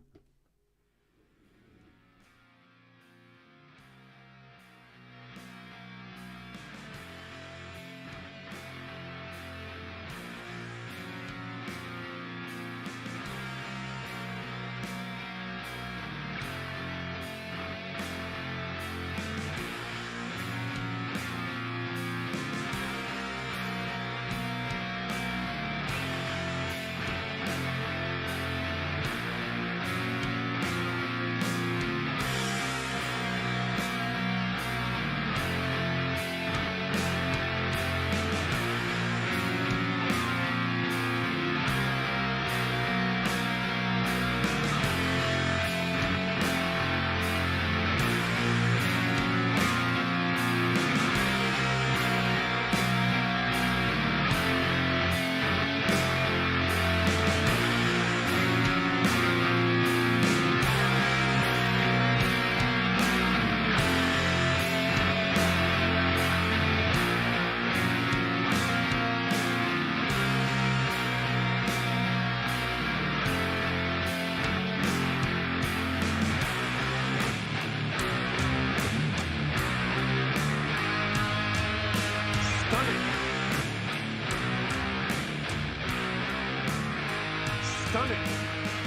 perfect.